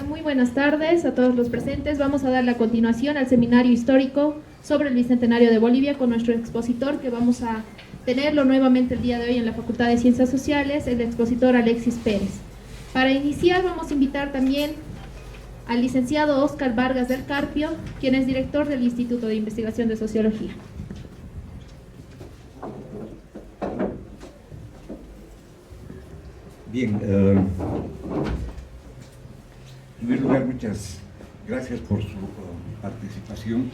Muy buenas tardes a todos los presentes. Vamos a dar la continuación al seminario histórico sobre el Bicentenario de Bolivia con nuestro expositor, que vamos a tenerlo nuevamente el día de hoy en la Facultad de Ciencias Sociales, el expositor Alexis Pérez. Para iniciar vamos a invitar también al licenciado Óscar Vargas del Carpio, quien es director del Instituto de Investigación de Sociología. Bien, en primer lugar, muchas gracias por su participación.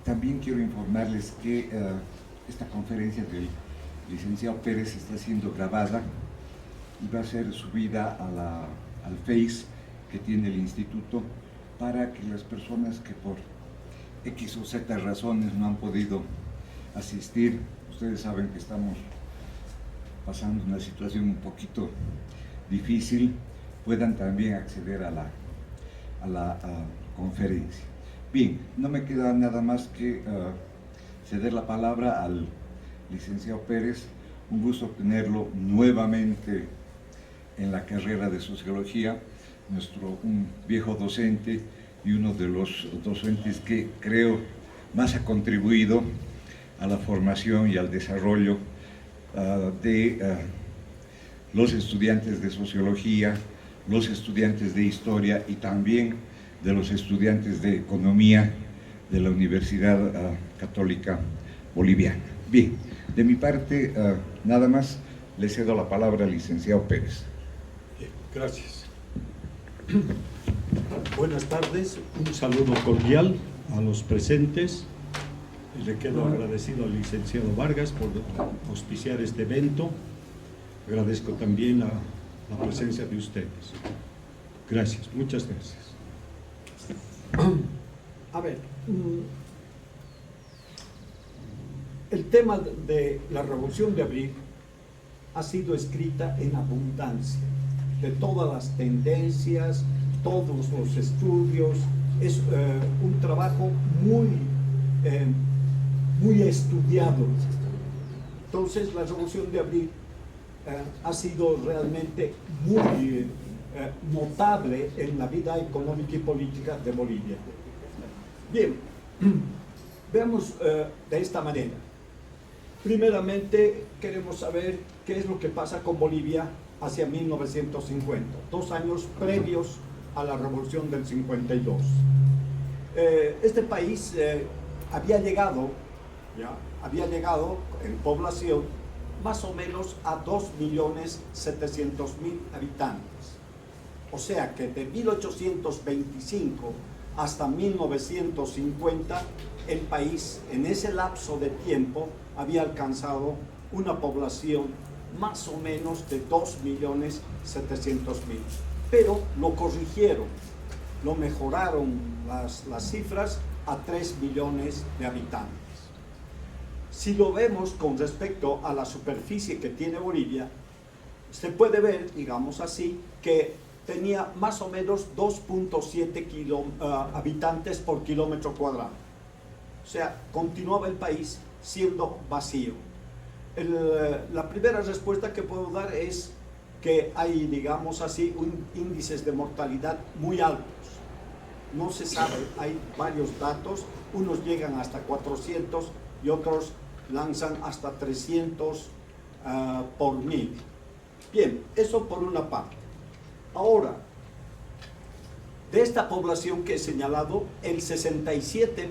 También quiero informarles que esta conferencia del licenciado Pérez está siendo grabada y va a ser subida al Face que tiene el instituto, para que las personas que por X o Z razones no han podido asistir, ustedes saben que estamos pasando una situación un poquito difícil, puedan también acceder a la conferencia. Bien, no me queda nada más que ceder la palabra al licenciado Pérez. Un gusto tenerlo nuevamente en la carrera de Sociología, un viejo docente y uno de los docentes que creo más ha contribuido a la formación y al desarrollo de los estudiantes de Sociología, los estudiantes de Historia y también de los estudiantes de Economía de la Universidad Católica Boliviana. Bien, de mi parte, nada más, le cedo la palabra al licenciado Pérez. Bien, gracias. Buenas tardes, un saludo cordial a los presentes. Le quedo agradecido al licenciado Vargas por auspiciar este evento. Agradezco también la presencia de ustedes. Gracias, muchas gracias. A ver, el tema de la Revolución de Abril ha sido escrita en abundancia, de todas las tendencias, todos los estudios. Es un trabajo muy estudiado. Entonces la Revolución de Abril ha sido realmente muy notable en la vida económica y política de Bolivia. Bien, veamos de esta manera. Primeramente queremos saber qué es lo que pasa con Bolivia hacia 1950, 2 años previos a la Revolución del 52. Este país había llegado en población más o menos a 2.700.000 habitantes. O sea que de 1825 hasta 1950, el país en ese lapso de tiempo había alcanzado una población más o menos de 2.700.000. Pero lo corrigieron, lo mejoraron las cifras a 3 millones de habitantes. Si lo vemos con respecto a la superficie que tiene Bolivia, se puede ver, digamos así, que tenía más o menos 2.7 habitantes por kilómetro cuadrado. O sea, continuaba el país siendo vacío. La primera respuesta que puedo dar es que hay, digamos así, índices de mortalidad muy altos. No se sabe, hay varios datos, unos llegan hasta 400 y otros lanzan hasta 300 por 1000. Bien, eso por una parte. Ahora, de esta población que he señalado, el 67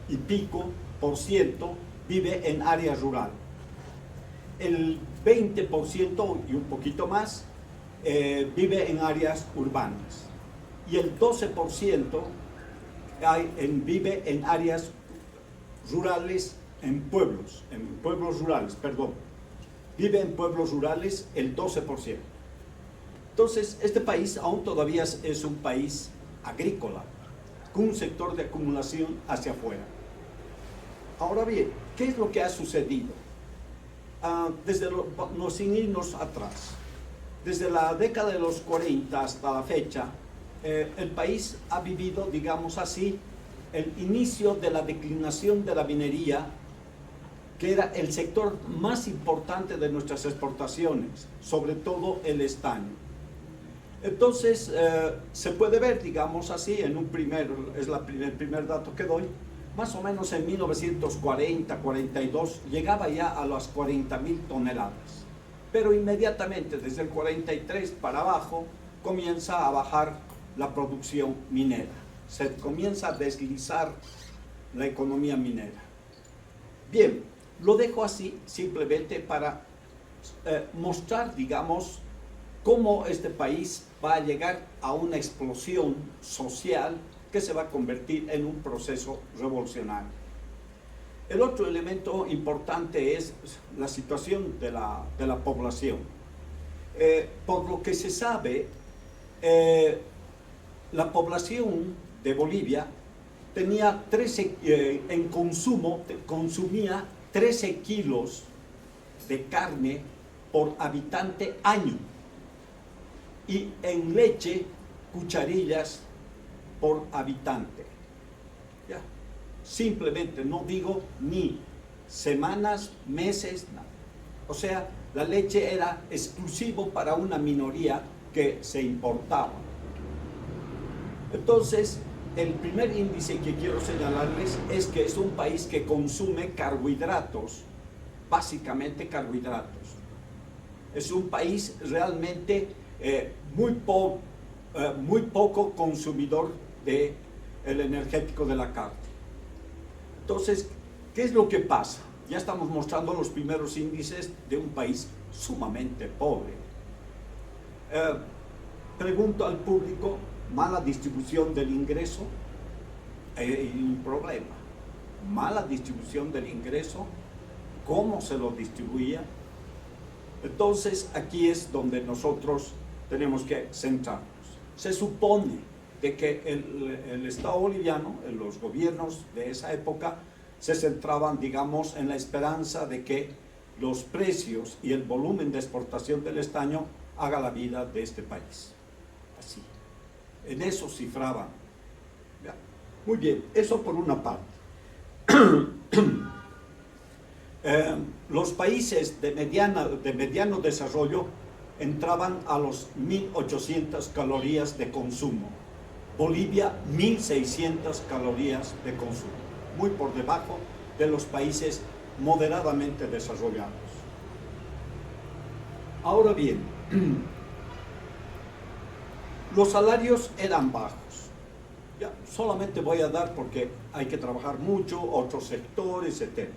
y pico % vive en área rural. El 20% y un poquito más vive en áreas urbanas. Y el 12% vive en áreas rurales, en pueblos rurales, perdón. Vive en pueblos rurales el 12%. Entonces, este país aún todavía es un país agrícola, con un sector de acumulación hacia afuera. Ahora bien, ¿qué es lo que ha sucedido? Sin irnos atrás, desde la década de los 40 hasta la fecha, el país ha vivido, digamos así, el inicio de la declinación de la minería, que era el sector más importante de nuestras exportaciones, sobre todo el estaño. Entonces, se puede ver, digamos así, el primer dato que doy, más o menos en 1940-42 llegaba ya a las 40.000 toneladas, pero inmediatamente desde el 43 para abajo comienza a bajar la producción minera, se comienza a deslizar la economía minera. Bien, lo dejo así simplemente para mostrar, digamos, cómo este país va a llegar a una explosión social que se va a convertir en un proceso revolucionario. El otro elemento importante es la situación de la población. Por lo que se sabe, la población de Bolivia tenía en consumo, consumía 13 kilos de carne por habitante año, y en leche, cucharillas por habitante. ¿Ya? Simplemente no digo ni semanas, meses, nada. O sea, la leche era exclusivo para una minoría que se importaba. Entonces, el primer índice que quiero señalarles es que es un país que consume carbohidratos, básicamente carbohidratos. Es un país realmente muy poco consumidor del energético de la carne. Entonces, ¿qué es lo que pasa? Ya estamos mostrando los primeros índices de un país sumamente pobre. Pregunto al público, mala distribución del ingreso, hay un problema. Mala distribución del ingreso, ¿cómo se lo distribuía? Entonces, aquí es donde nosotros tenemos que centrarnos. Se supone de que el Estado boliviano, los gobiernos de esa época, se centraban, digamos, en la esperanza de que los precios y el volumen de exportación del estaño haga la vida de este país. Así. En eso cifraban. ¿Ya? Muy bien, eso por una parte. Los países de mediano desarrollo entraban a los 1.800 calorías de consumo. Bolivia, 1.600 calorías de consumo, muy por debajo de los países moderadamente desarrollados. Ahora bien, los salarios eran bajos. Ya, solamente voy a dar porque hay que trabajar mucho, otros sectores, etc.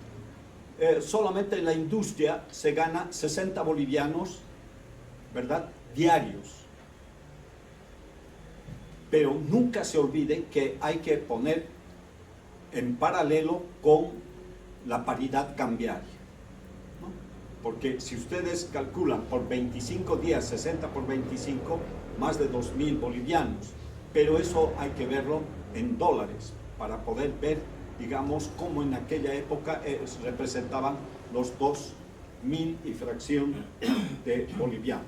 Solamente en la industria se gana 60 bolivianos, ¿verdad?, diarios. Pero nunca se olviden que hay que poner en paralelo con la paridad cambiaria, ¿no? Porque si ustedes calculan por 25 días, 60 por 25, más de 2.000 bolivianos, pero eso hay que verlo en dólares para poder ver, digamos, cómo en aquella época representaban los 2.000 y fracción de bolivianos.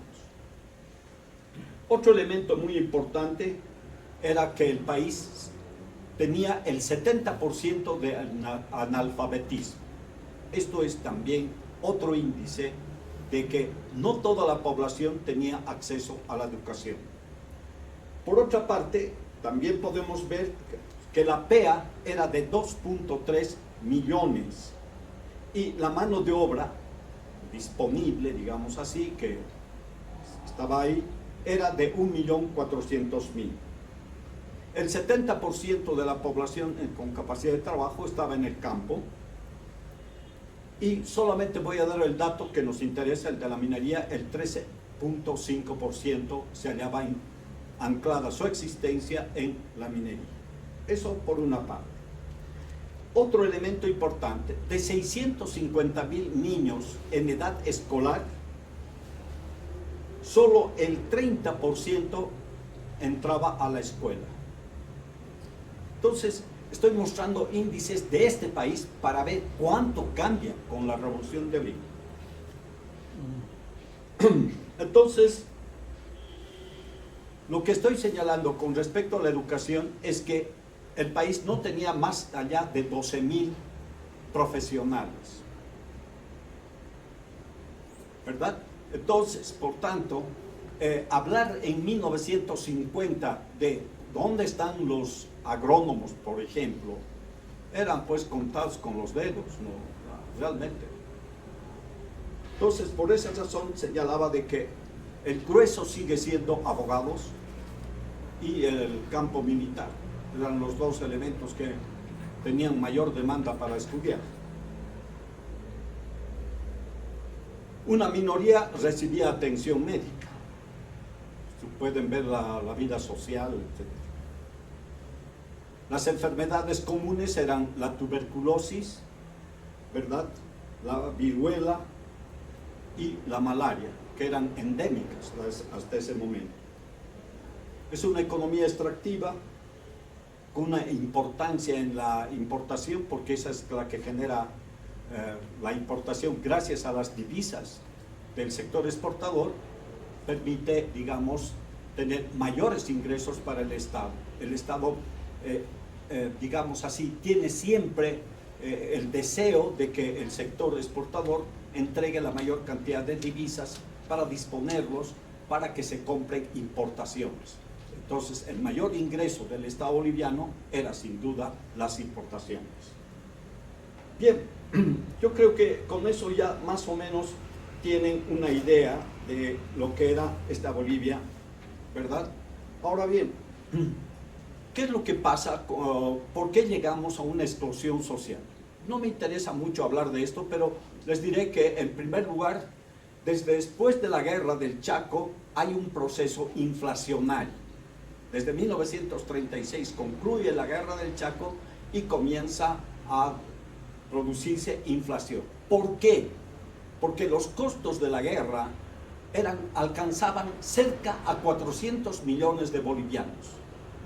Otro elemento muy importante era que el país tenía el 70% de analfabetismo. Esto es también otro índice de que no toda la población tenía acceso a la educación. Por otra parte, también podemos ver que la PEA era de 2.3 millones y la mano de obra disponible, digamos así, que estaba ahí, era de 1.400.000. El 70% de la población con capacidad de trabajo estaba en el campo, y solamente voy a dar el dato que nos interesa, el de la minería. El 13.5% se hallaba anclada su existencia en la minería. Eso por una parte. Otro elemento importante, de 650.000 niños en edad escolar, solo el 30% entraba a la escuela. Entonces, estoy mostrando índices de este país para ver cuánto cambia con la Revolución de Abril. Entonces, lo que estoy señalando con respecto a la educación es que el país no tenía más allá de 12.000 profesionales, ¿verdad? Entonces, por tanto, hablar en 1950 de dónde están los agrónomos, por ejemplo, eran pues contados con los dedos, ¿no? Realmente. Entonces, por esa razón señalaba de que el grueso sigue siendo abogados y el campo militar. Eran los dos elementos que tenían mayor demanda para estudiar. Una minoría recibía atención médica. Pueden ver la vida social, etc. Las enfermedades comunes eran la tuberculosis, ¿verdad?, la viruela y la malaria, que eran endémicas hasta ese momento. Es una economía extractiva con una importancia en la importación, porque esa es la que genera la importación gracias a las divisas del sector exportador, permite, digamos, tener mayores ingresos para el Estado. El Estado, digamos así, tiene siempre el deseo de que el sector exportador entregue la mayor cantidad de divisas para disponerlos para que se compren importaciones. Entonces, el mayor ingreso del Estado boliviano era sin duda las importaciones. Bien, yo creo que con eso ya más o menos tienen una idea de lo que era esta Bolivia, ¿verdad? Ahora bien, ¿qué es lo que pasa? ¿Por qué llegamos a una explosión social? No me interesa mucho hablar de esto, pero les diré que en primer lugar, desde después de la guerra del Chaco, hay un proceso inflacionario. Desde 1936 concluye la guerra del Chaco y comienza a producirse inflación. ¿Por qué? Porque los costos de la guerra alcanzaban cerca a 400 millones de bolivianos.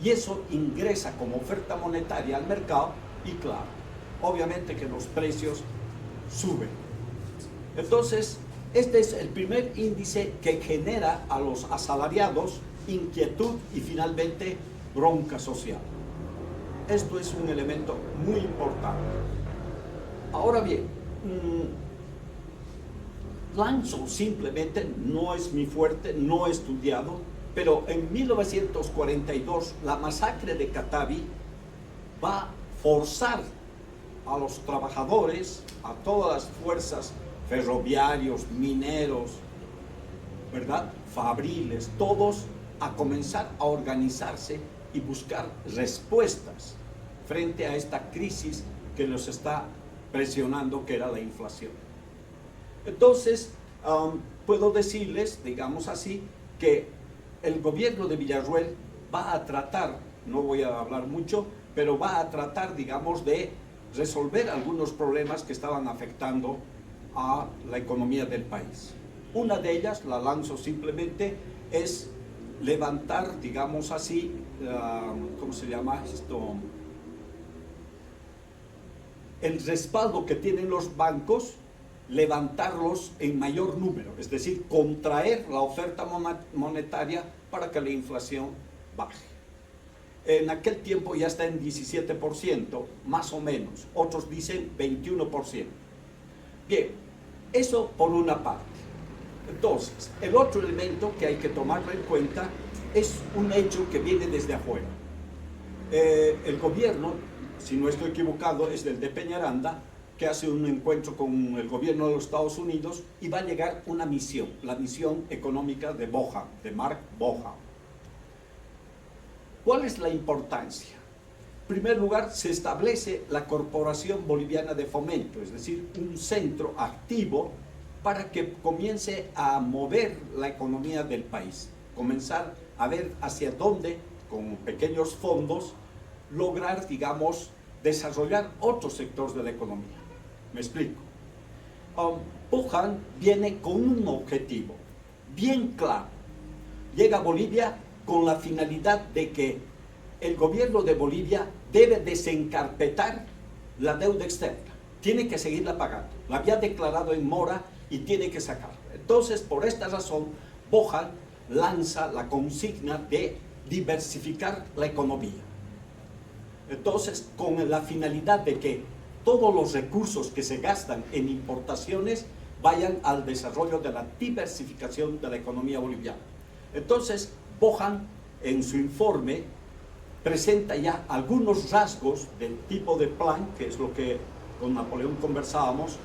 Y eso ingresa como oferta monetaria al mercado y claro, obviamente que los precios suben. Entonces, este es el primer índice que genera a los asalariados inquietud y finalmente bronca social. Esto es un elemento muy importante. Ahora bien, lanzo simplemente, no es mi fuerte, no he estudiado, pero en 1942 la masacre de Catavi va a forzar a los trabajadores, a todas las fuerzas, ferroviarios, mineros, ¿verdad?, fabriles, todos a comenzar a organizarse y buscar respuestas frente a esta crisis que los está presionando, que era la inflación. Entonces, puedo decirles, digamos así, que el gobierno de Villarruel va a tratar, no voy a hablar mucho, pero va a tratar, digamos, de resolver algunos problemas que estaban afectando a la economía del país. Una de ellas, la lanzo simplemente, es levantar, digamos así, ¿cómo se llama esto? El respaldo que tienen los bancos, levantarlos en mayor número, es decir, contraer la oferta monetaria para que la inflación baje. En aquel tiempo ya está en 17%, más o menos, otros dicen 21%. Bien, eso por una parte. Entonces, el otro elemento que hay que tomarlo en cuenta es un hecho que viene desde afuera. El gobierno, si no estoy equivocado, es del de Peñaranda, que hace un encuentro con el gobierno de los Estados Unidos y va a llegar una misión, la misión económica de Boham, de Mark Boham. ¿Cuál es la importancia? En primer lugar, se establece la Corporación Boliviana de Fomento, es decir, un centro activo para que comience a mover la economía del país, comenzar a ver hacia dónde, con pequeños fondos, lograr, digamos, desarrollar otros sectores de la economía. Me explico. Boham viene con un objetivo bien claro. Llega a Bolivia con la finalidad de que el gobierno de Bolivia debe desencarpetar la deuda externa. Tiene que seguirla pagando. La había declarado en mora y tiene que sacarla. Entonces, por esta razón, Boham lanza la consigna de diversificar la economía. Entonces, con la finalidad de que todos los recursos que se gastan en importaciones vayan al desarrollo de la diversificación de la economía boliviana. Entonces, Bohan, en su informe, presenta ya algunos rasgos del tipo de plan, que es lo que con Napoleón conversábamos,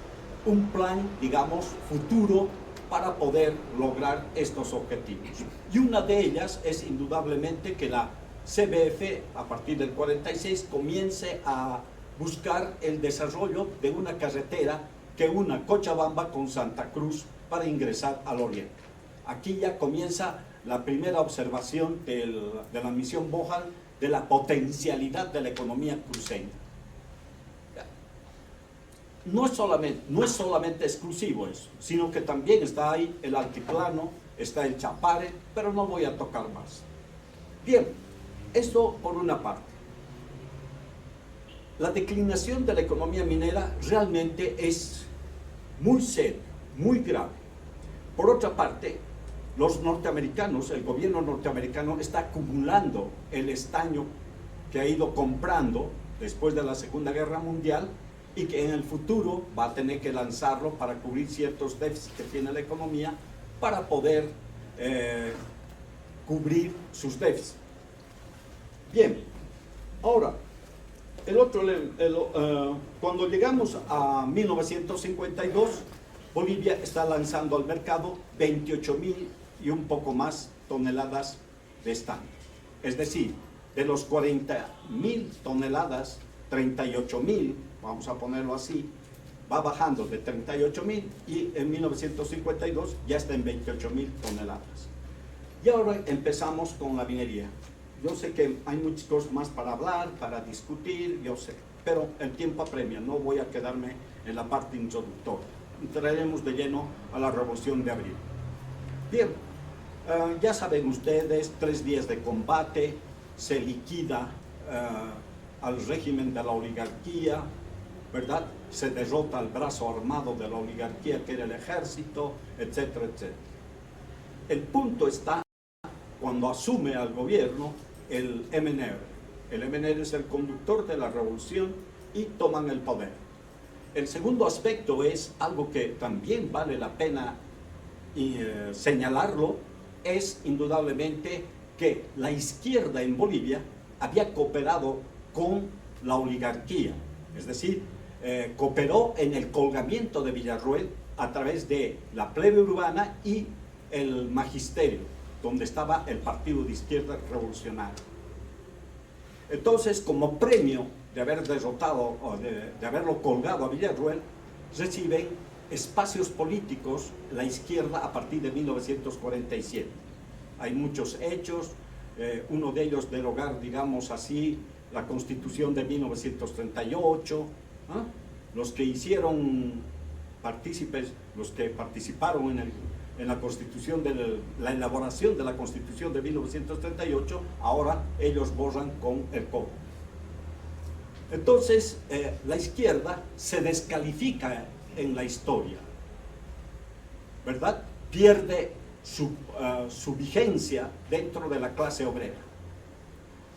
un plan, digamos, futuro para poder lograr estos objetivos. Y una de ellas es indudablemente que la CBF, a partir del 46, comience a buscar el desarrollo de una carretera que una Cochabamba con Santa Cruz para ingresar al oriente. Aquí ya comienza la primera observación de la misión Bohan de la potencialidad de la economía cruceña. No es solamente exclusivo eso, sino que también está ahí el altiplano, está el Chapare, pero no voy a tocar más. Bien, esto por una parte. La declinación de la economía minera realmente es muy seria, muy grave. Por otra parte, los norteamericanos, el gobierno norteamericano está acumulando el estaño que ha ido comprando después de la Segunda Guerra Mundial y que en el futuro va a tener que lanzarlo para cubrir ciertos déficits que tiene la economía para poder cubrir sus déficits. Bien, ahora, cuando llegamos a 1952, Bolivia está lanzando al mercado 28.000 y un poco más toneladas de estaño. Es decir, de los 40.000 toneladas, 38.000, vamos a ponerlo así, va bajando de 38.000 y en 1952 ya está en 28.000 toneladas. Y ahora empezamos con la minería. Yo sé que hay muchas cosas más para hablar, para discutir, yo sé, pero el tiempo apremia, no voy a quedarme en la parte introductoria. Entraremos de lleno a la Revolución de Abril. Bien, ya saben ustedes, 3 días de combate, se liquida al régimen de la oligarquía, ¿verdad? Se derrota al brazo armado de la oligarquía, que era el ejército, etcétera, etcétera. El punto está cuando asume al gobierno el MNR. El MNR es el conductor de la revolución y toman el poder. El segundo aspecto es algo que también vale la pena señalarlo, es indudablemente que la izquierda en Bolivia había cooperado con la oligarquía, es decir, cooperó en el colgamiento de Villarroel a través de la plebe urbana y el magisterio, donde estaba el partido de izquierda revolucionario. Entonces, como premio de haber derrotado o de haberlo colgado a Villarroel, reciben espacios políticos la izquierda a partir de 1947. Hay muchos hechos, uno de ellos derogar, digamos así, la Constitución de 1938, los que hicieron partícipes, los que participaron en la Constitución, la elaboración de la Constitución de 1938, ahora ellos borran con el codo. Entonces, la izquierda se descalifica en la historia, ¿verdad? Pierde su vigencia dentro de la clase obrera.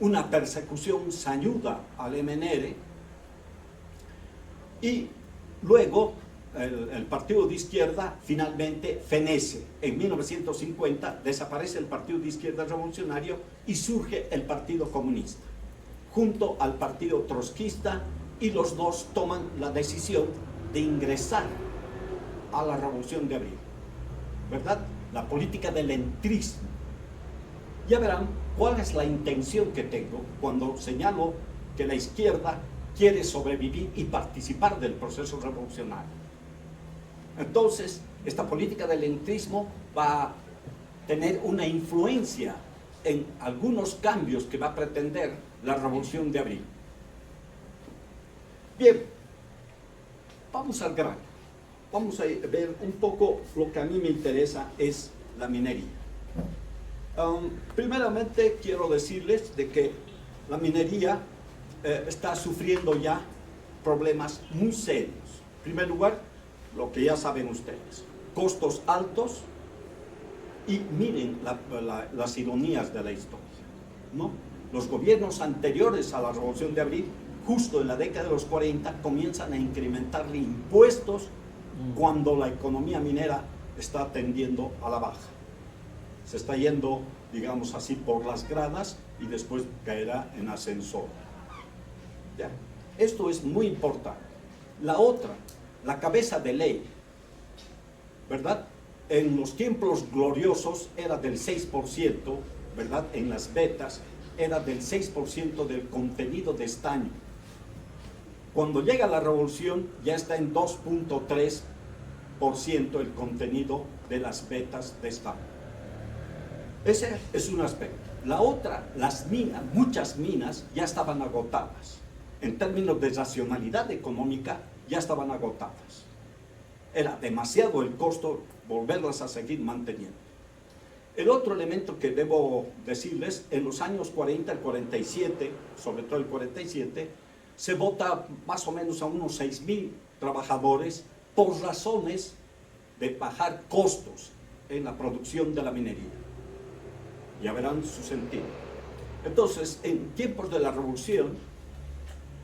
Una persecución sañuda al MNR y luego el partido de izquierda finalmente fenece. En 1950 desaparece el partido de izquierda revolucionario y surge el Partido Comunista junto al partido trotskista, y los dos toman la decisión de ingresar a la Revolución de Abril, ¿verdad? La política del entrismo. Ya verán cuál es la intención que tengo cuando señalo que la izquierda quiere sobrevivir y participar del proceso revolucionario. Entonces, esta política del entrismo va a tener una influencia en algunos cambios que va a pretender la Revolución de Abril. Bien, vamos al grano. Vamos a ver un poco lo que a mí me interesa es la minería. Primeramente quiero decirles de que la minería está sufriendo ya problemas muy serios. En primer lugar, lo que ya saben ustedes, costos altos, y miren las ironías de la historia, ¿no? Los gobiernos anteriores a la Revolución de Abril, justo en la década de los 40, comienzan a incrementarle impuestos cuando la economía minera está tendiendo a la baja. se está yendo, digamos así, por las gradas y después caerá en ascensor. ¿Ya? Esto es muy importante. La otra, la cabeza de ley, ¿verdad? En los tiempos gloriosos era del 6%, ¿verdad? En las betas era del 6% del contenido de estaño. Cuando llega la revolución ya está en 2.3% el contenido de las vetas de estaño. Ese es un aspecto. La otra, las minas, muchas minas ya estaban agotadas. En términos de racionalidad económica ya estaban agotadas. Era demasiado el costo volverlas a seguir manteniendo. El otro elemento que debo decirles, en los años 40 al 47, sobre todo el 47, se vota más o menos a unos 6.000 trabajadores por razones de bajar costos en la producción de la minería. Ya verán su sentido. Entonces, en tiempos de la revolución,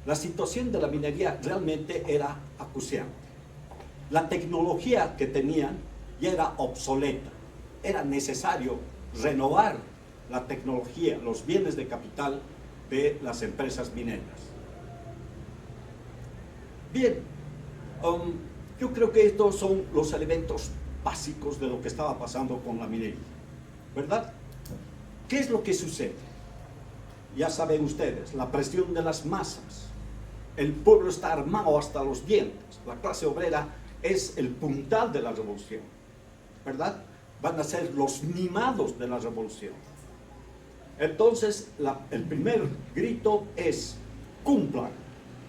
la situación de la minería realmente era acuciante. La tecnología que tenían ya era obsoleta. Era necesario renovar la tecnología, los bienes de capital de las empresas mineras. Bien, yo creo que estos son los elementos básicos de lo que estaba pasando con la minería, ¿verdad? ¿Qué es lo que sucede? Ya saben ustedes, la presión de las masas. El pueblo está armado hasta los dientes. La clase obrera es el puntal de la revolución, ¿verdad? Van a ser los mimados de la revolución. Entonces, el primer grito es: cumplan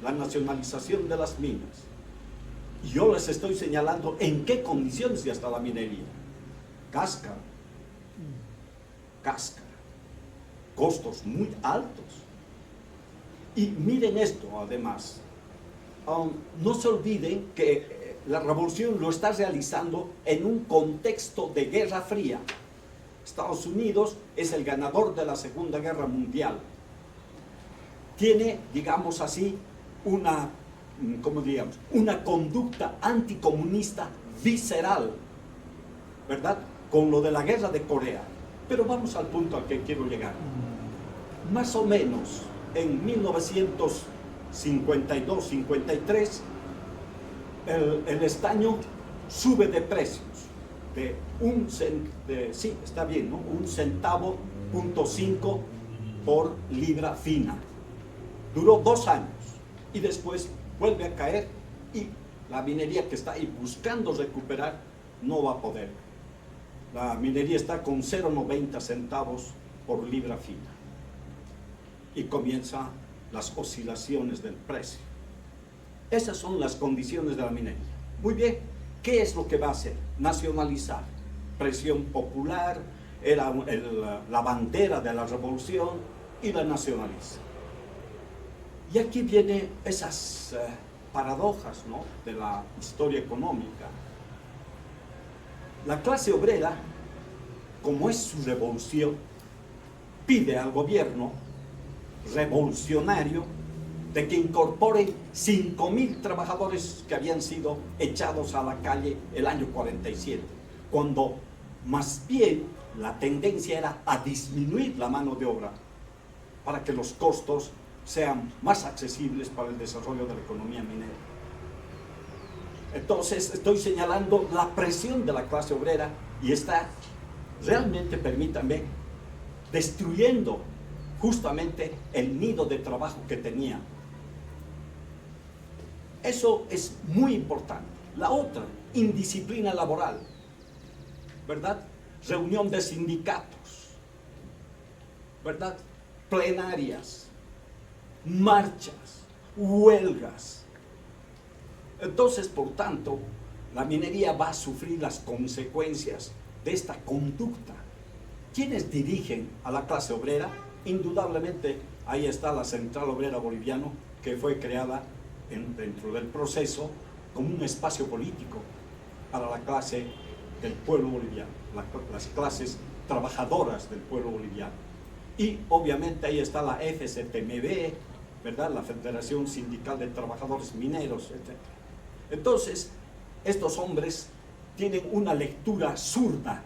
la nacionalización de las minas. Y yo les estoy señalando en qué condiciones ya está la minería. Cáscara, costos muy altos. Y miren esto, además, no se olviden que la revolución lo está realizando en un contexto de Guerra Fría. Estados Unidos es el ganador de la Segunda Guerra Mundial. Tiene, digamos así, una conducta anticomunista visceral, ¿verdad? Con lo de la guerra de Corea. Pero vamos al punto al que quiero llegar. Más o menos en 1952-53, el estaño sube de precios de un centavo por libra fina. Duró 2 años y después vuelve a caer, y la minería que está ahí buscando recuperar no va a poder. La minería está con 0,90 centavos por libra fina y comienzan las oscilaciones del precio. Esas son las condiciones de la minería. Muy bien, ¿qué es lo que va a hacer? Nacionalizar. Presión popular, era la bandera de la revolución, y la nacionaliza. Y aquí vienen esas paradojas, ¿no?, de la historia económica. La clase obrera, como es su revolución, pide al gobierno revolucionario de que incorpore 5.000 trabajadores que habían sido echados a la calle el año 47, cuando más bien la tendencia era a disminuir la mano de obra para que los costos sean más accesibles para el desarrollo de la economía minera. Entonces estoy señalando la presión de la clase obrera, y está realmente, permítanme, destruyendo justamente el nido de trabajo que tenía. Eso es muy importante. La otra, indisciplina laboral, ¿verdad? Reunión de sindicatos, ¿verdad? Plenarias, marchas, huelgas. Entonces, por tanto, la minería va a sufrir las consecuencias de esta conducta. ¿Quiénes dirigen a la clase obrera? Indudablemente, ahí está la Central Obrera Boliviana, que fue creada dentro del proceso como un espacio político para la clase del pueblo boliviano, las clases trabajadoras del pueblo boliviano. Y obviamente ahí está la FCTMB, ¿verdad?, la Federación Sindical de Trabajadores Mineros, etc. Entonces, estos hombres tienen una lectura zurda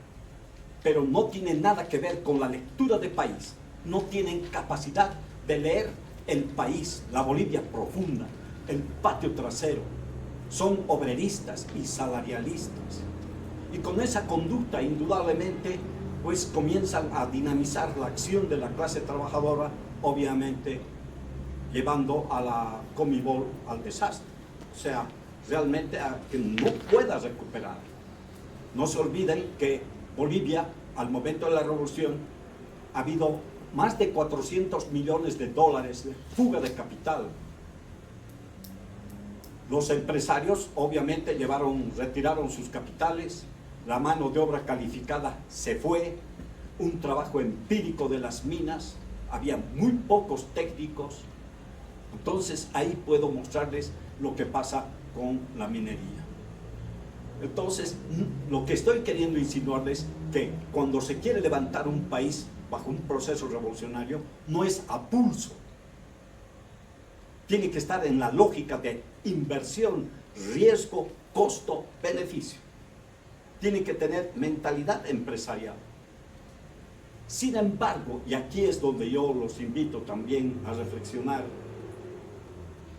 pero no tiene nada que ver con la lectura de país. No tienen capacidad de leer el país, la Bolivia profunda, el patio trasero. Son obreristas y salarialistas. Y con esa conducta, indudablemente, pues comienzan a dinamizar la acción de la clase trabajadora, obviamente llevando a la Comibol al desastre. O sea, realmente a que no pueda recuperar. No se olviden que Bolivia, al momento de la revolución, ha habido más de 400 millones de dólares de fuga de capital. Los empresarios obviamente retiraron sus capitales, la mano de obra calificada se fue, un trabajo empírico de las minas, había muy pocos técnicos. Entonces ahí puedo mostrarles lo que pasa con la minería. Entonces, lo que estoy queriendo insinuarles que cuando se quiere levantar un país bajo un proceso revolucionario, no es a pulso. Tiene que estar en la lógica de inversión, riesgo, costo, beneficio. Tiene que tener mentalidad empresarial. Sin embargo, y aquí es donde yo los invito también a reflexionar,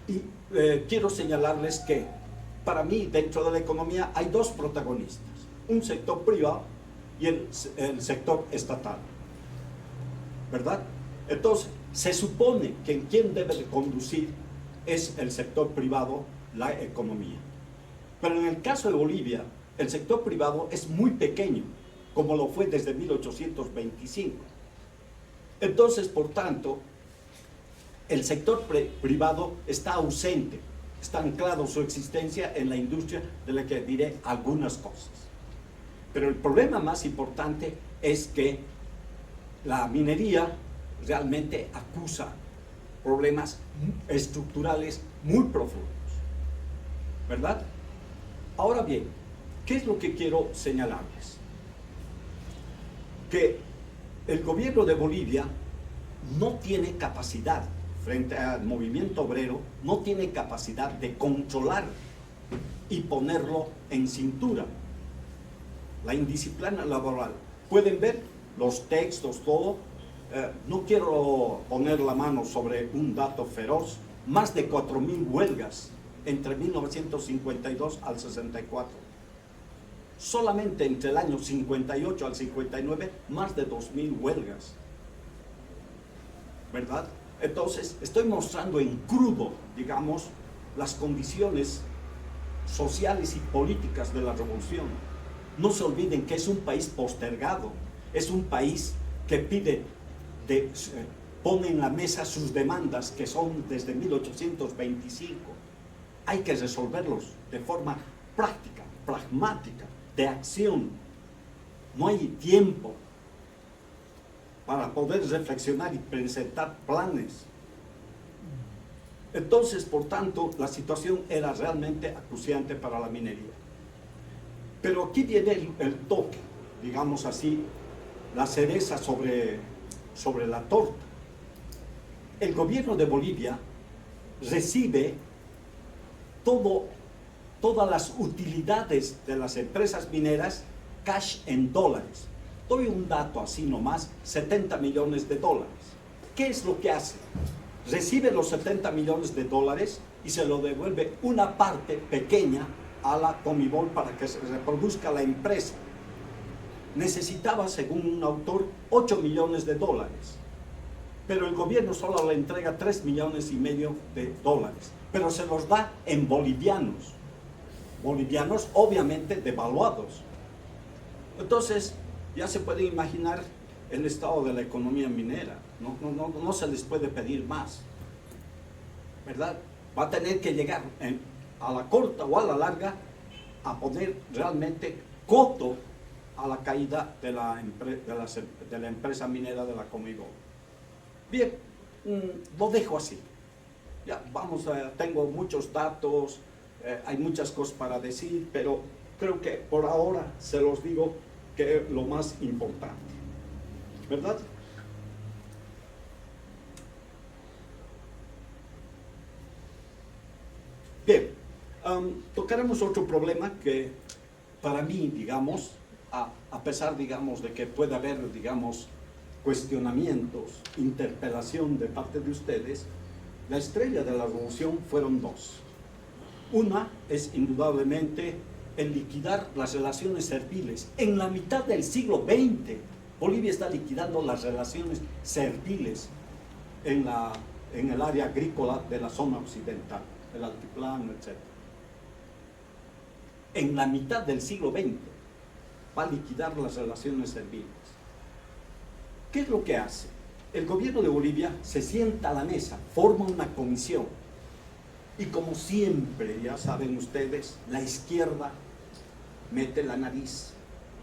y quiero señalarles que para mí dentro de la economía hay dos protagonistas, un sector privado y el sector estatal, ¿verdad? Entonces, se supone que quien debe de conducir es el sector privado, la economía. Pero en el caso de Bolivia, el sector privado es muy pequeño, como lo fue desde 1825. Entonces, por tanto, el sector privado está ausente, está anclado su existencia en la industria de la que diré algunas cosas. Pero el problema más importante es que la minería realmente acusa problemas estructurales muy profundos, ¿verdad? Ahora bien, ¿qué es lo que quiero señalarles? Que el gobierno de Bolivia no tiene capacidad, frente al movimiento obrero, no tiene capacidad de controlar y ponerlo en cintura. La indisciplina laboral. Pueden ver los textos, todo. No quiero poner la mano sobre un dato feroz. Más de 4.000 huelgas entre 1952 al 64. Solamente entre el año 58 al 59, más de 2.000 huelgas. ¿Verdad? Entonces, estoy mostrando en crudo, digamos, las condiciones sociales y políticas de la revolución. No se olviden que es un país postergado, es un país que pone en la mesa sus demandas, que son desde 1825. Hay que resolverlos de forma práctica, pragmática, de acción. No hay tiempo para poder reflexionar y presentar planes. Entonces, por tanto, la situación era realmente acuciante para la minería. Pero aquí viene el toque, digamos así, la cereza sobre la torta. El gobierno de Bolivia recibe todas las utilidades de las empresas mineras cash en dólares. Doy un dato así nomás, 70 millones de dólares. ¿Qué es lo que hace? Recibe los 70 millones de dólares y se lo devuelve una parte pequeña a la Comibol para que se reproduzca la empresa. Necesitaba, según un autor, 8 millones de dólares. Pero el gobierno solo le entrega 3,5 millones de dólares. Pero se los da en bolivianos. Bolivianos obviamente devaluados. Entonces, ya se puede imaginar el estado de la economía minera. No se les puede pedir más, ¿verdad? Va a tener que llegar a la corta o a la larga a poner realmente coto a la caída de la empresa minera de la Comibol. Bien, lo dejo así. Ya, tengo muchos datos, hay muchas cosas para decir, pero creo que por ahora se los digo que es lo más importante, ¿verdad? Bien, tocaremos otro problema que para mí, digamos, a pesar, digamos, de que pueda haber, digamos, cuestionamientos, interpelación de parte de ustedes, la estrella de la revolución fueron dos. Una es indudablemente el liquidar las relaciones serviles. En la mitad del siglo XX, Bolivia está liquidando las relaciones serviles en el área agrícola de la zona occidental, el altiplano, etc. En la mitad del siglo XX va a liquidar las relaciones serviles. ¿Qué es lo que hace? El gobierno de Bolivia se sienta a la mesa, forma una comisión y, como siempre, ya saben ustedes, la izquierda mete la nariz,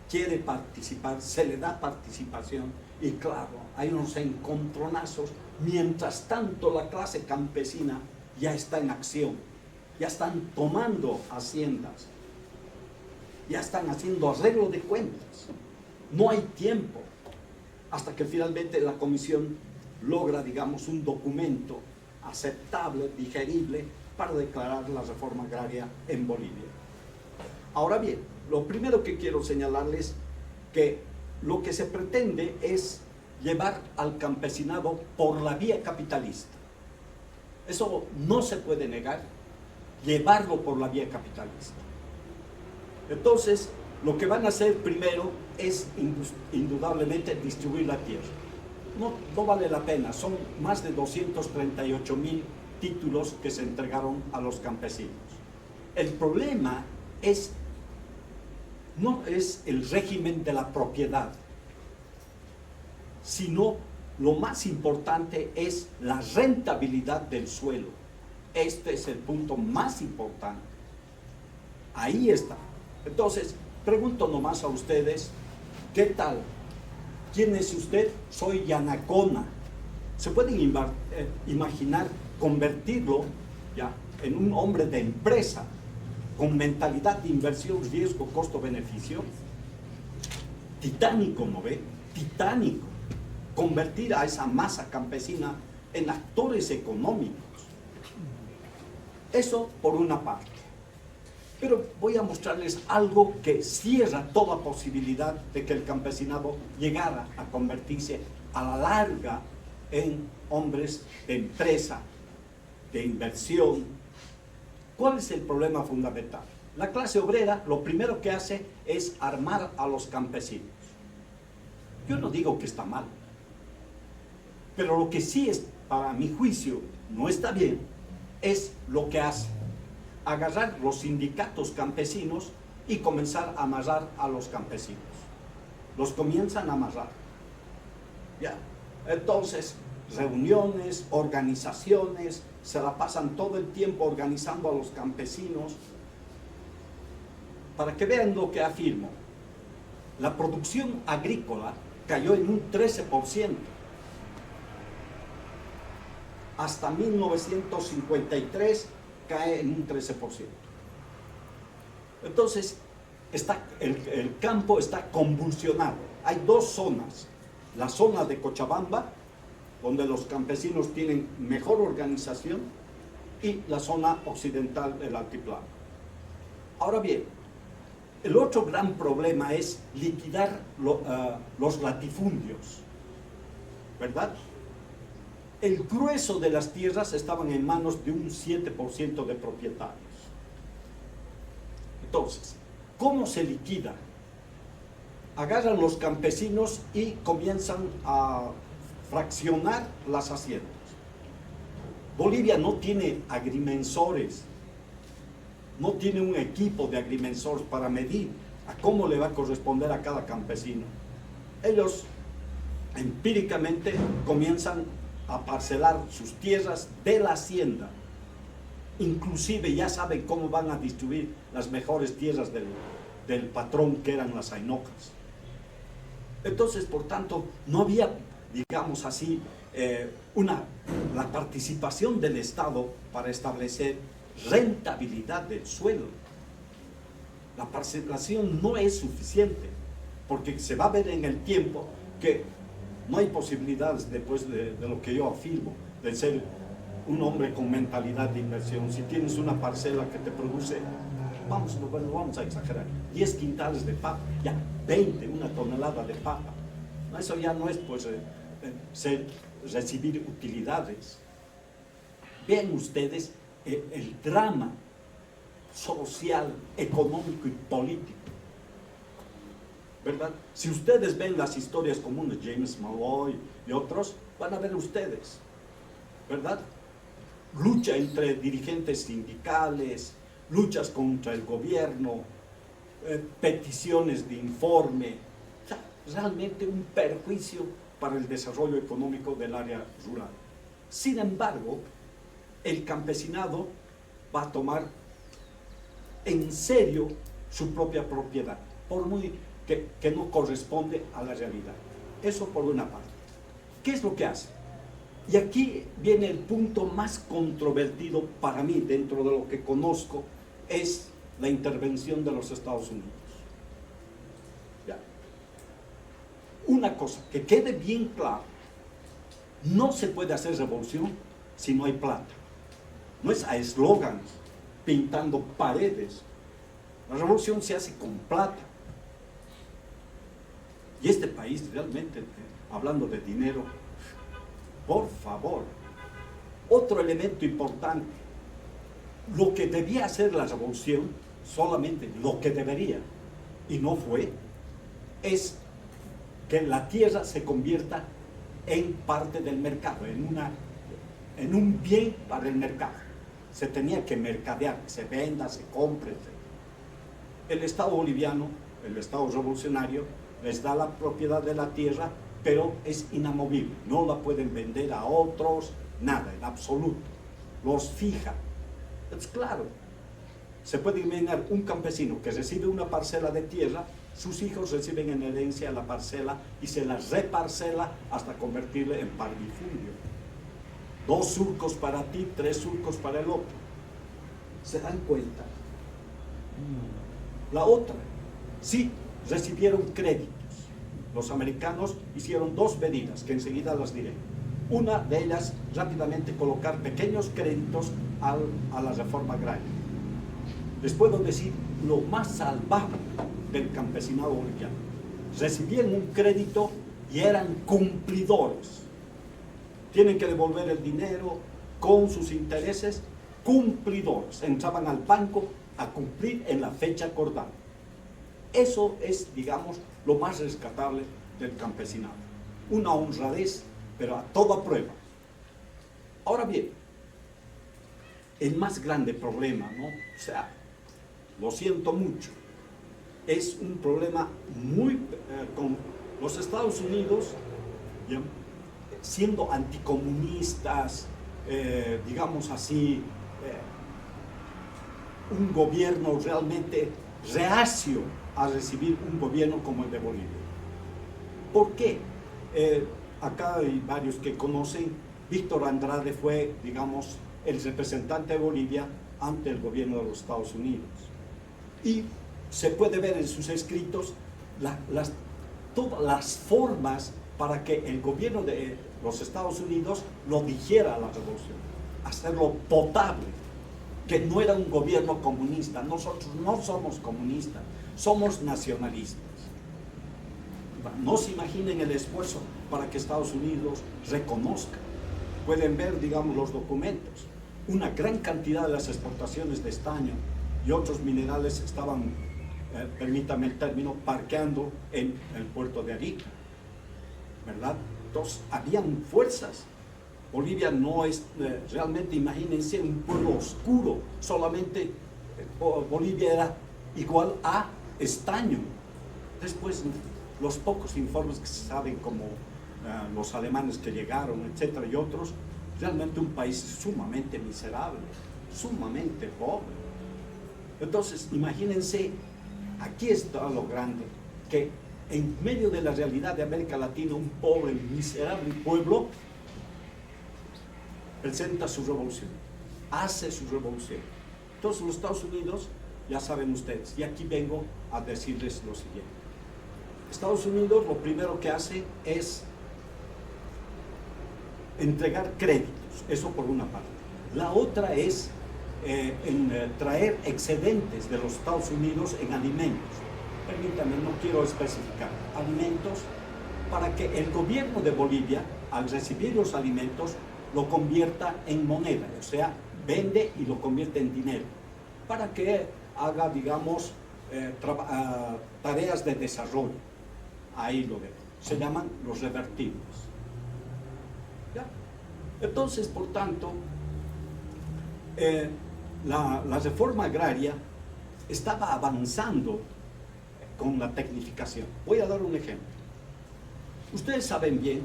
quiere participar, se le da participación y claro, hay unos encontronazos. Mientras tanto, la clase campesina ya está en acción, ya están tomando haciendas, ya están haciendo arreglo de cuentas. No hay tiempo hasta que finalmente la comisión logra, digamos, un documento aceptable, digerible, para declarar la reforma agraria en Bolivia. Ahora bien, lo primero que quiero señalarles que lo que se pretende es llevar al campesinado por la vía capitalista. Eso no se puede negar, llevarlo por la vía capitalista. Entonces, lo que van a hacer primero es indudablemente distribuir la tierra. No vale la pena, son más de 238,000 títulos que se entregaron a los campesinos. El problema no es el régimen de la propiedad, sino lo más importante es la rentabilidad del suelo. Este es el punto más importante. Ahí está. Entonces, pregunto nomás a ustedes, ¿qué tal? ¿Quién es usted? Soy Yanacona. ¿Se pueden imaginar convertirlo ya en un hombre de empresa con mentalidad de inversión, riesgo, costo-beneficio? Titánico, ¿no ve? Titánico. Convertir a esa masa campesina en actores económicos. Eso por una parte. Pero voy a mostrarles algo que cierra toda posibilidad de que el campesinado llegara a convertirse a la larga en hombres de empresa, de inversión. ¿Cuál es el problema fundamental? La clase obrera lo primero que hace es armar a los campesinos. Yo no digo que está mal, pero lo que sí es, para mi juicio, no está bien, es lo que hace. Agarrar los sindicatos campesinos y comenzar a amarrar a los campesinos. Los comienzan a amarrar. Ya. Entonces, reuniones, organizaciones, se la pasan todo el tiempo organizando a los campesinos. Para que vean lo que afirmo, la producción agrícola cayó en un 13%. Hasta 1953 cae en un 13%. Entonces, el campo está convulsionado. Hay dos zonas. La zona de Cochabamba, donde los campesinos tienen mejor organización, y la zona occidental del altiplano. Ahora bien, el otro gran problema es liquidar los latifundios, ¿verdad? El grueso de las tierras estaban en manos de un 7% de propietarios. Entonces, ¿cómo se liquida? Agarran los campesinos y comienzan a fraccionar las haciendas. Bolivia no tiene agrimensores, no tiene un equipo de agrimensores para medir a cómo le va a corresponder a cada campesino. Ellos empíricamente comienzan a parcelar sus tierras de la hacienda. Inclusive ya saben cómo van a distribuir las mejores tierras del patrón, que eran las ainocas. Entonces, por tanto, no había, digamos así, la participación del Estado para establecer rentabilidad del suelo. La parcelación no es suficiente, porque se va a ver en el tiempo que no hay posibilidades, después de lo que yo afirmo, de ser un hombre con mentalidad de inversión. Si tienes una parcela que te produce vamos a exagerar, 10 quintales de papa, ya 20, una tonelada de papa. Eso ya no es pues recibir utilidades. Vean ustedes el drama social, económico y político, ¿verdad? Si ustedes ven las historias comunes, James Malloy y otros, van a ver ustedes, ¿verdad? Lucha entre dirigentes sindicales, luchas contra el gobierno, peticiones de informe, o sea, realmente un perjuicio para el desarrollo económico del área rural. Sin embargo, el campesinado va a tomar en serio su propia propiedad, por muy que no corresponde a la realidad. Eso por una parte. ¿Qué es lo que hace? Y aquí viene el punto más controvertido para mí, dentro de lo que conozco, es la intervención de los Estados Unidos. ¿Ya? Una cosa, que quede bien claro, no se puede hacer revolución si no hay plata. No es a eslogans, pintando paredes. La revolución se hace con plata. Y este país realmente, hablando de dinero, por favor. Otro elemento importante, lo que debía hacer la revolución, solamente lo que debería, y no fue, es que la tierra se convierta en parte del mercado, en un bien para el mercado. Se tenía que mercadear, que se venda, se compre. El Estado boliviano, el Estado revolucionario, les da la propiedad de la tierra, pero es inamovible, no la pueden vender a otros, nada, en absoluto, los fija. Es claro, se puede imaginar un campesino que recibe una parcela de tierra, sus hijos reciben en herencia la parcela y se la reparcela hasta convertirla en parvifundio. 2 surcos para ti, 3 surcos para el otro. ¿Se dan cuenta? La otra, sí, recibieron créditos. Los americanos hicieron 2 medidas, que enseguida las diré. Una de ellas, rápidamente colocar pequeños créditos a la reforma agraria. Les puedo decir lo más salvaje del campesinado boliviano. Recibían un crédito y eran cumplidores. Tienen que devolver el dinero con sus intereses, cumplidores. Entraban al banco a cumplir en la fecha acordada. Eso es, digamos, lo más rescatable del campesinado. Una honradez, pero a toda prueba. Ahora bien, el más grande problema, ¿no? O sea, lo siento mucho, es un problema muy con los Estados Unidos, ¿ya?, siendo anticomunistas, digamos así, un gobierno realmente reacio a recibir un gobierno como el de Bolivia. ¿Por qué? Acá hay varios que conocen, Víctor Andrade fue, digamos, el representante de Bolivia ante el gobierno de los Estados Unidos. Y se puede ver en sus escritos todas las formas para que el gobierno de los Estados Unidos lo dijera a la revolución, hacerlo potable, que no era un gobierno comunista. Nosotros no somos comunistas, somos nacionalistas. No se imaginen el esfuerzo para que Estados Unidos reconozca. Pueden ver, digamos, los documentos. Una gran cantidad de las exportaciones de estaño y otros minerales estaban, permítame el término, parqueando en el puerto de Arica, ¿verdad? Entonces, habían fuerzas. Bolivia no es, realmente, imagínense, un pueblo oscuro. Solamente Bolivia era igual a estaño. Después, los pocos informes que se saben, como los alemanes que llegaron, etcétera, y otros, realmente un país sumamente miserable, sumamente pobre. Entonces, imagínense, aquí está lo grande, que en medio de la realidad de América Latina, un pobre, miserable pueblo presenta su revolución, hace su revolución. Entonces, los Estados Unidos, ya saben ustedes, y aquí vengo a decirles lo siguiente. Estados Unidos lo primero que hace es entregar créditos, eso por una parte. La otra es traer excedentes de los Estados Unidos en alimentos. Permítanme, no quiero especificar, alimentos, para que el gobierno de Bolivia, al recibir los alimentos, lo convierta en moneda, o sea, vende y lo convierte en dinero, para que haga, digamos, tareas de desarrollo. Ahí lo veo. Se llaman los revertidos. ¿Ya? Entonces, por tanto, la reforma agraria estaba avanzando con la tecnificación. Voy a dar un ejemplo. Ustedes saben bien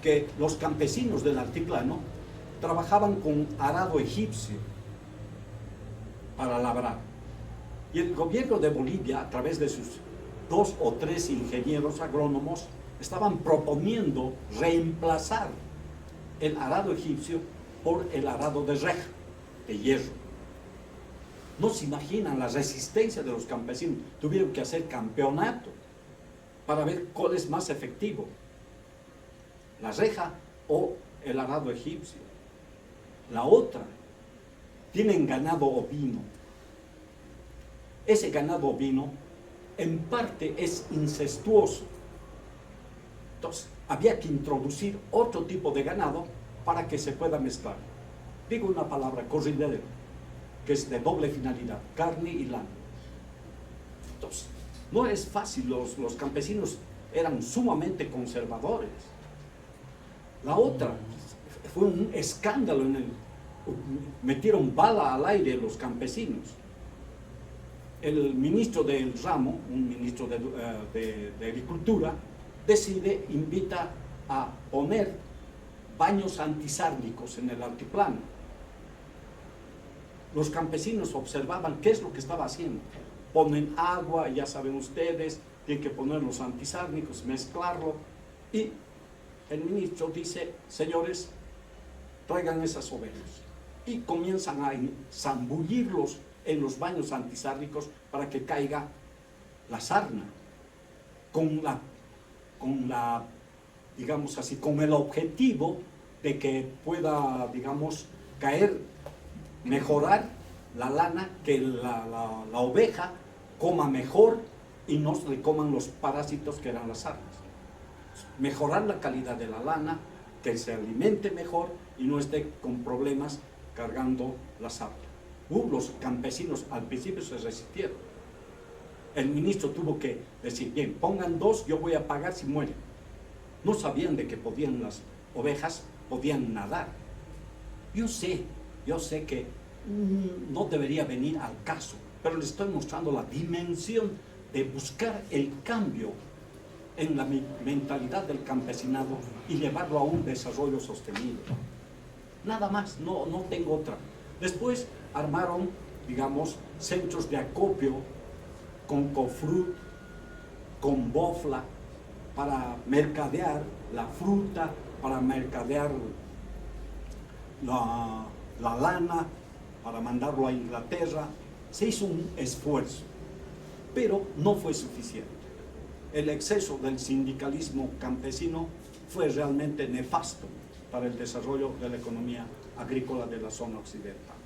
que los campesinos del altiplano trabajaban con arado egipcio para labrar. Y el gobierno de Bolivia, a través de sus 2 o 3 ingenieros agrónomos, estaban proponiendo reemplazar el arado egipcio por el arado de reja, de hierro. No se imaginan la resistencia de los campesinos. Tuvieron que hacer campeonato para ver cuál es más efectivo, la reja o el arado egipcio. La otra, tienen ganado ovino. Ese ganado ovino en parte es incestuoso. Entonces, había que introducir otro tipo de ganado para que se pueda mezclar. Digo una palabra, corridero, que es de doble finalidad, carne y lana. Entonces, no es fácil, los campesinos eran sumamente conservadores. La otra, fue un escándalo, metieron bala al aire los campesinos. El ministro del ramo, un ministro de Agricultura, invita a poner baños antisárnicos en el altiplano. Los campesinos observaban qué es lo que estaba haciendo. Ponen agua, ya saben ustedes, tienen que poner los antisárnicos, mezclarlo, y el ministro dice: señores, traigan esas ovejas, y comienzan a zambullirlos en los baños antisárnicos para que caiga la sarna, con la, digamos así, con el objetivo de que pueda, digamos, mejorar la lana, que la oveja coma mejor y no se le coman los parásitos que eran las sarnas. Mejorar la calidad de la lana, que se alimente mejor y no esté con problemas cargando la sarna. Los campesinos al principio se resistieron. El ministro tuvo que decir: bien, pongan 2, yo voy a pagar si mueren. No sabían de que las ovejas podían nadar. Yo sé que no debería venir al caso, pero les estoy mostrando la dimensión de buscar el cambio en la mentalidad del campesinado y llevarlo a un desarrollo sostenible. Nada más, no tengo otra. Después armaron, digamos, centros de acopio con Cofrut, con Bofla, para mercadear la fruta, para mercadear la lana, para mandarlo a Inglaterra. Se hizo un esfuerzo, pero no fue suficiente. El exceso del sindicalismo campesino fue realmente nefasto para el desarrollo de la economía agrícola de la zona occidental.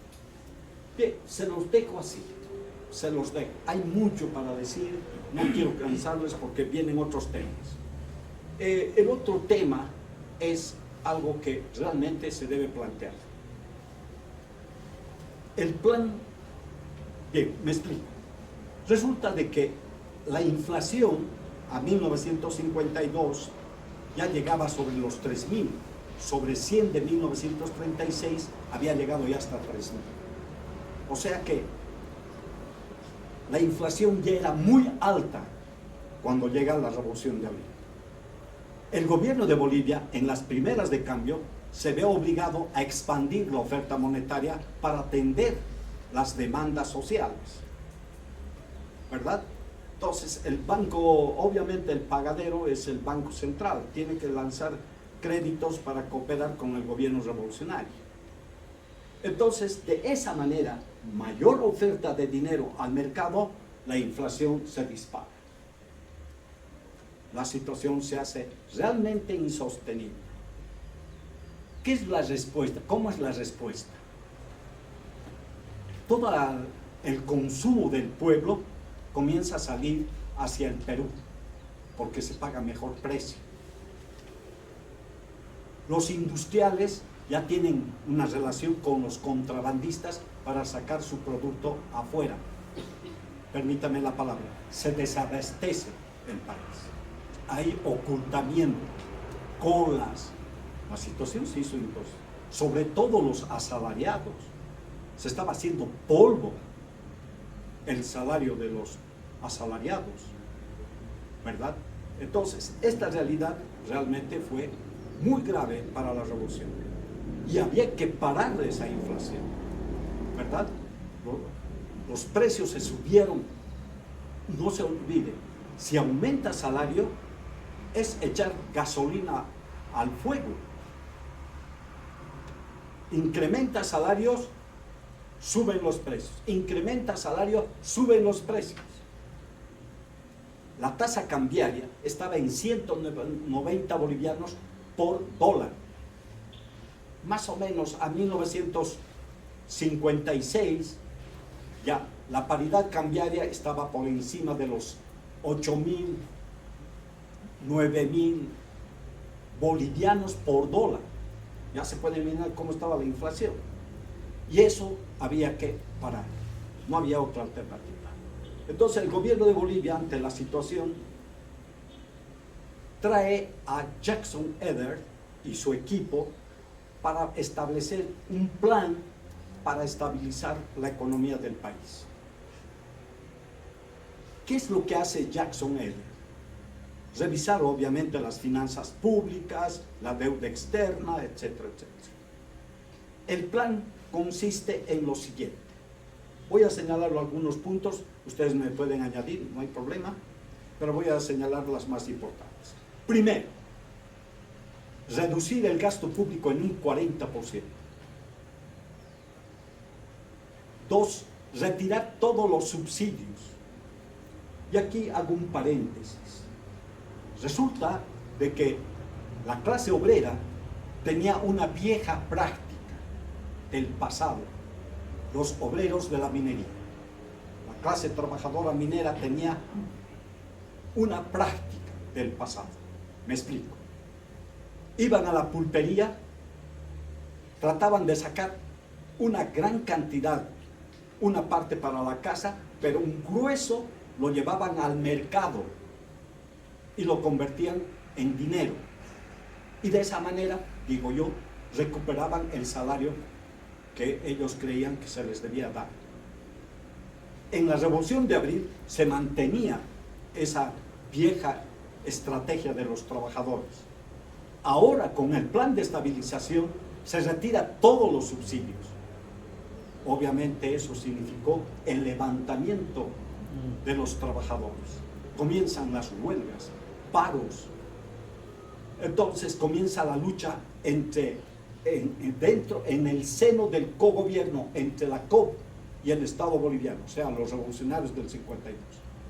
Bien, se los dejo así, se los dejo. Hay mucho para decir, no quiero cansarles porque vienen otros temas. El otro tema es algo que realmente se debe plantear. El plan, bien, me explico. Resulta de que la inflación a 1952 ya llegaba sobre los 3.000, sobre 100 de 1936 había llegado ya hasta 3.000. O sea que la inflación ya era muy alta cuando llega la Revolución de Abril. El gobierno de Bolivia, en las primeras de cambio, se ve obligado a expandir la oferta monetaria para atender las demandas sociales, ¿verdad? Entonces, el banco, obviamente el pagadero es el Banco Central, tiene que lanzar créditos para cooperar con el gobierno revolucionario. Entonces, de esa manera, mayor oferta de dinero al mercado, la inflación se dispara. La situación se hace realmente insostenible. ¿Qué es la respuesta? ¿Cómo es la respuesta? todo el consumo del pueblo comienza a salir hacia el Perú, porque se paga mejor precio. Los industriales ya tienen una relación con los contrabandistas para sacar su producto afuera. Permítame la palabra, se desabastece el país. Hay ocultamiento, colas. La situación se hizo imposible. Sobre todo los asalariados. Se estaba haciendo polvo el salario de los asalariados, ¿verdad? Entonces, esta realidad realmente fue muy grave para la revolución. Y había que parar esa inflación, ¿verdad? Los precios se subieron. No se olvide, si aumenta salario, es echar gasolina al fuego. Incrementa salarios, suben los precios. Incrementa salario, suben los precios. La tasa cambiaria estaba en 190 bolivianos por dólar. Más o menos a 1956, ya la paridad cambiaria estaba por encima de los 8.000, 9.000 bolivianos por dólar. Ya se puede imaginar cómo estaba la inflación. Y eso había que parar. No había otra alternativa. Entonces el gobierno de Bolivia, ante la situación, trae a Jackson Eder y su equipo para establecer un plan para estabilizar la economía del país. ¿Qué es lo que hace Jackson Eder? Revisar obviamente las finanzas públicas, la deuda externa, etcétera, etcétera. El plan consiste en lo siguiente. Voy a señalar algunos puntos, ustedes me pueden añadir, no hay problema, pero voy a señalar las más importantes. Primero, reducir el gasto público en un 40%. Dos, retirar todos los subsidios. Y aquí hago un paréntesis. Resulta de que la clase obrera tenía una vieja práctica del pasado, los obreros de la minería. La clase trabajadora minera tenía una práctica del pasado. Me explico. Iban a la pulpería, trataban de sacar una gran cantidad, una parte para la casa, pero un grueso lo llevaban al mercado y lo convertían en dinero. Y de esa manera, digo yo, recuperaban el salario que ellos creían que se les debía dar. En la Revolución de Abril se mantenía esa vieja estrategia de los trabajadores. Ahora, con el plan de estabilización, se retira todos los subsidios. Obviamente eso significó el levantamiento de los trabajadores. Comienzan las huelgas, paros. Entonces comienza la lucha en el seno del cogobierno entre la COP y el Estado boliviano, o sea, los revolucionarios del 52.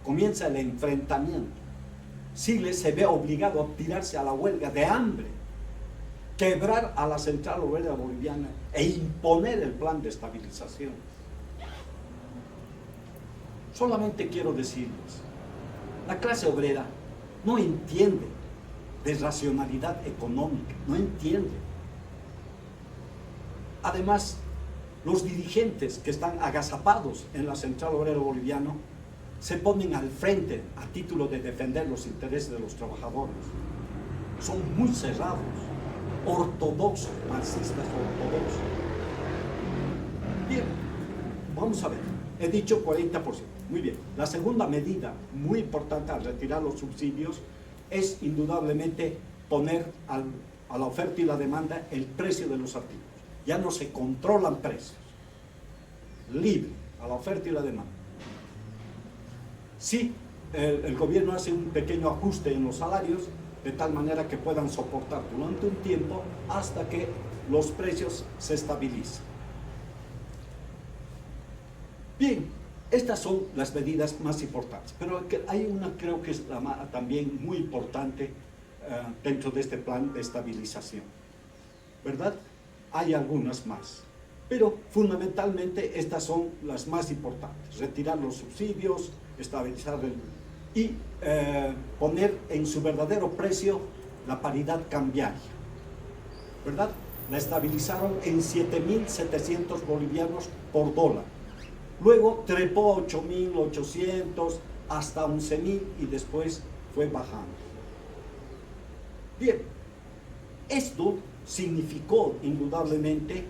Comienza el enfrentamiento. Chile se ve obligado a tirarse a la huelga de hambre, quebrar a la central obrera boliviana e imponer el plan de estabilización. Solamente quiero decirles, la clase obrera no entiende de racionalidad económica, no entiende. Además, los dirigentes que están agazapados en la central obrera boliviana se ponen al frente a título de defender los intereses de los trabajadores. Son muy cerrados, ortodoxos, marxistas ortodoxos. Bien, vamos a ver. He dicho 40%. Muy bien. La segunda medida muy importante al retirar los subsidios es indudablemente poner a la oferta y la demanda el precio de los artículos. Ya no se controlan precios. Libre a la oferta y la demanda. Sí, el gobierno hace un pequeño ajuste en los salarios de tal manera que puedan soportar durante un tiempo hasta que los precios se estabilicen. Bien, estas son las medidas más importantes, pero hay una, creo que es también muy importante dentro de este plan de estabilización, ¿verdad? Hay algunas más. Pero fundamentalmente estas son las más importantes: retirar los subsidios, estabilizar y poner en su verdadero precio la paridad cambiaria, ¿verdad? La estabilizaron en 7.700 bolivianos por dólar. Luego trepó a 8.800 hasta 11.000 y después fue bajando. Bien, esto significó indudablemente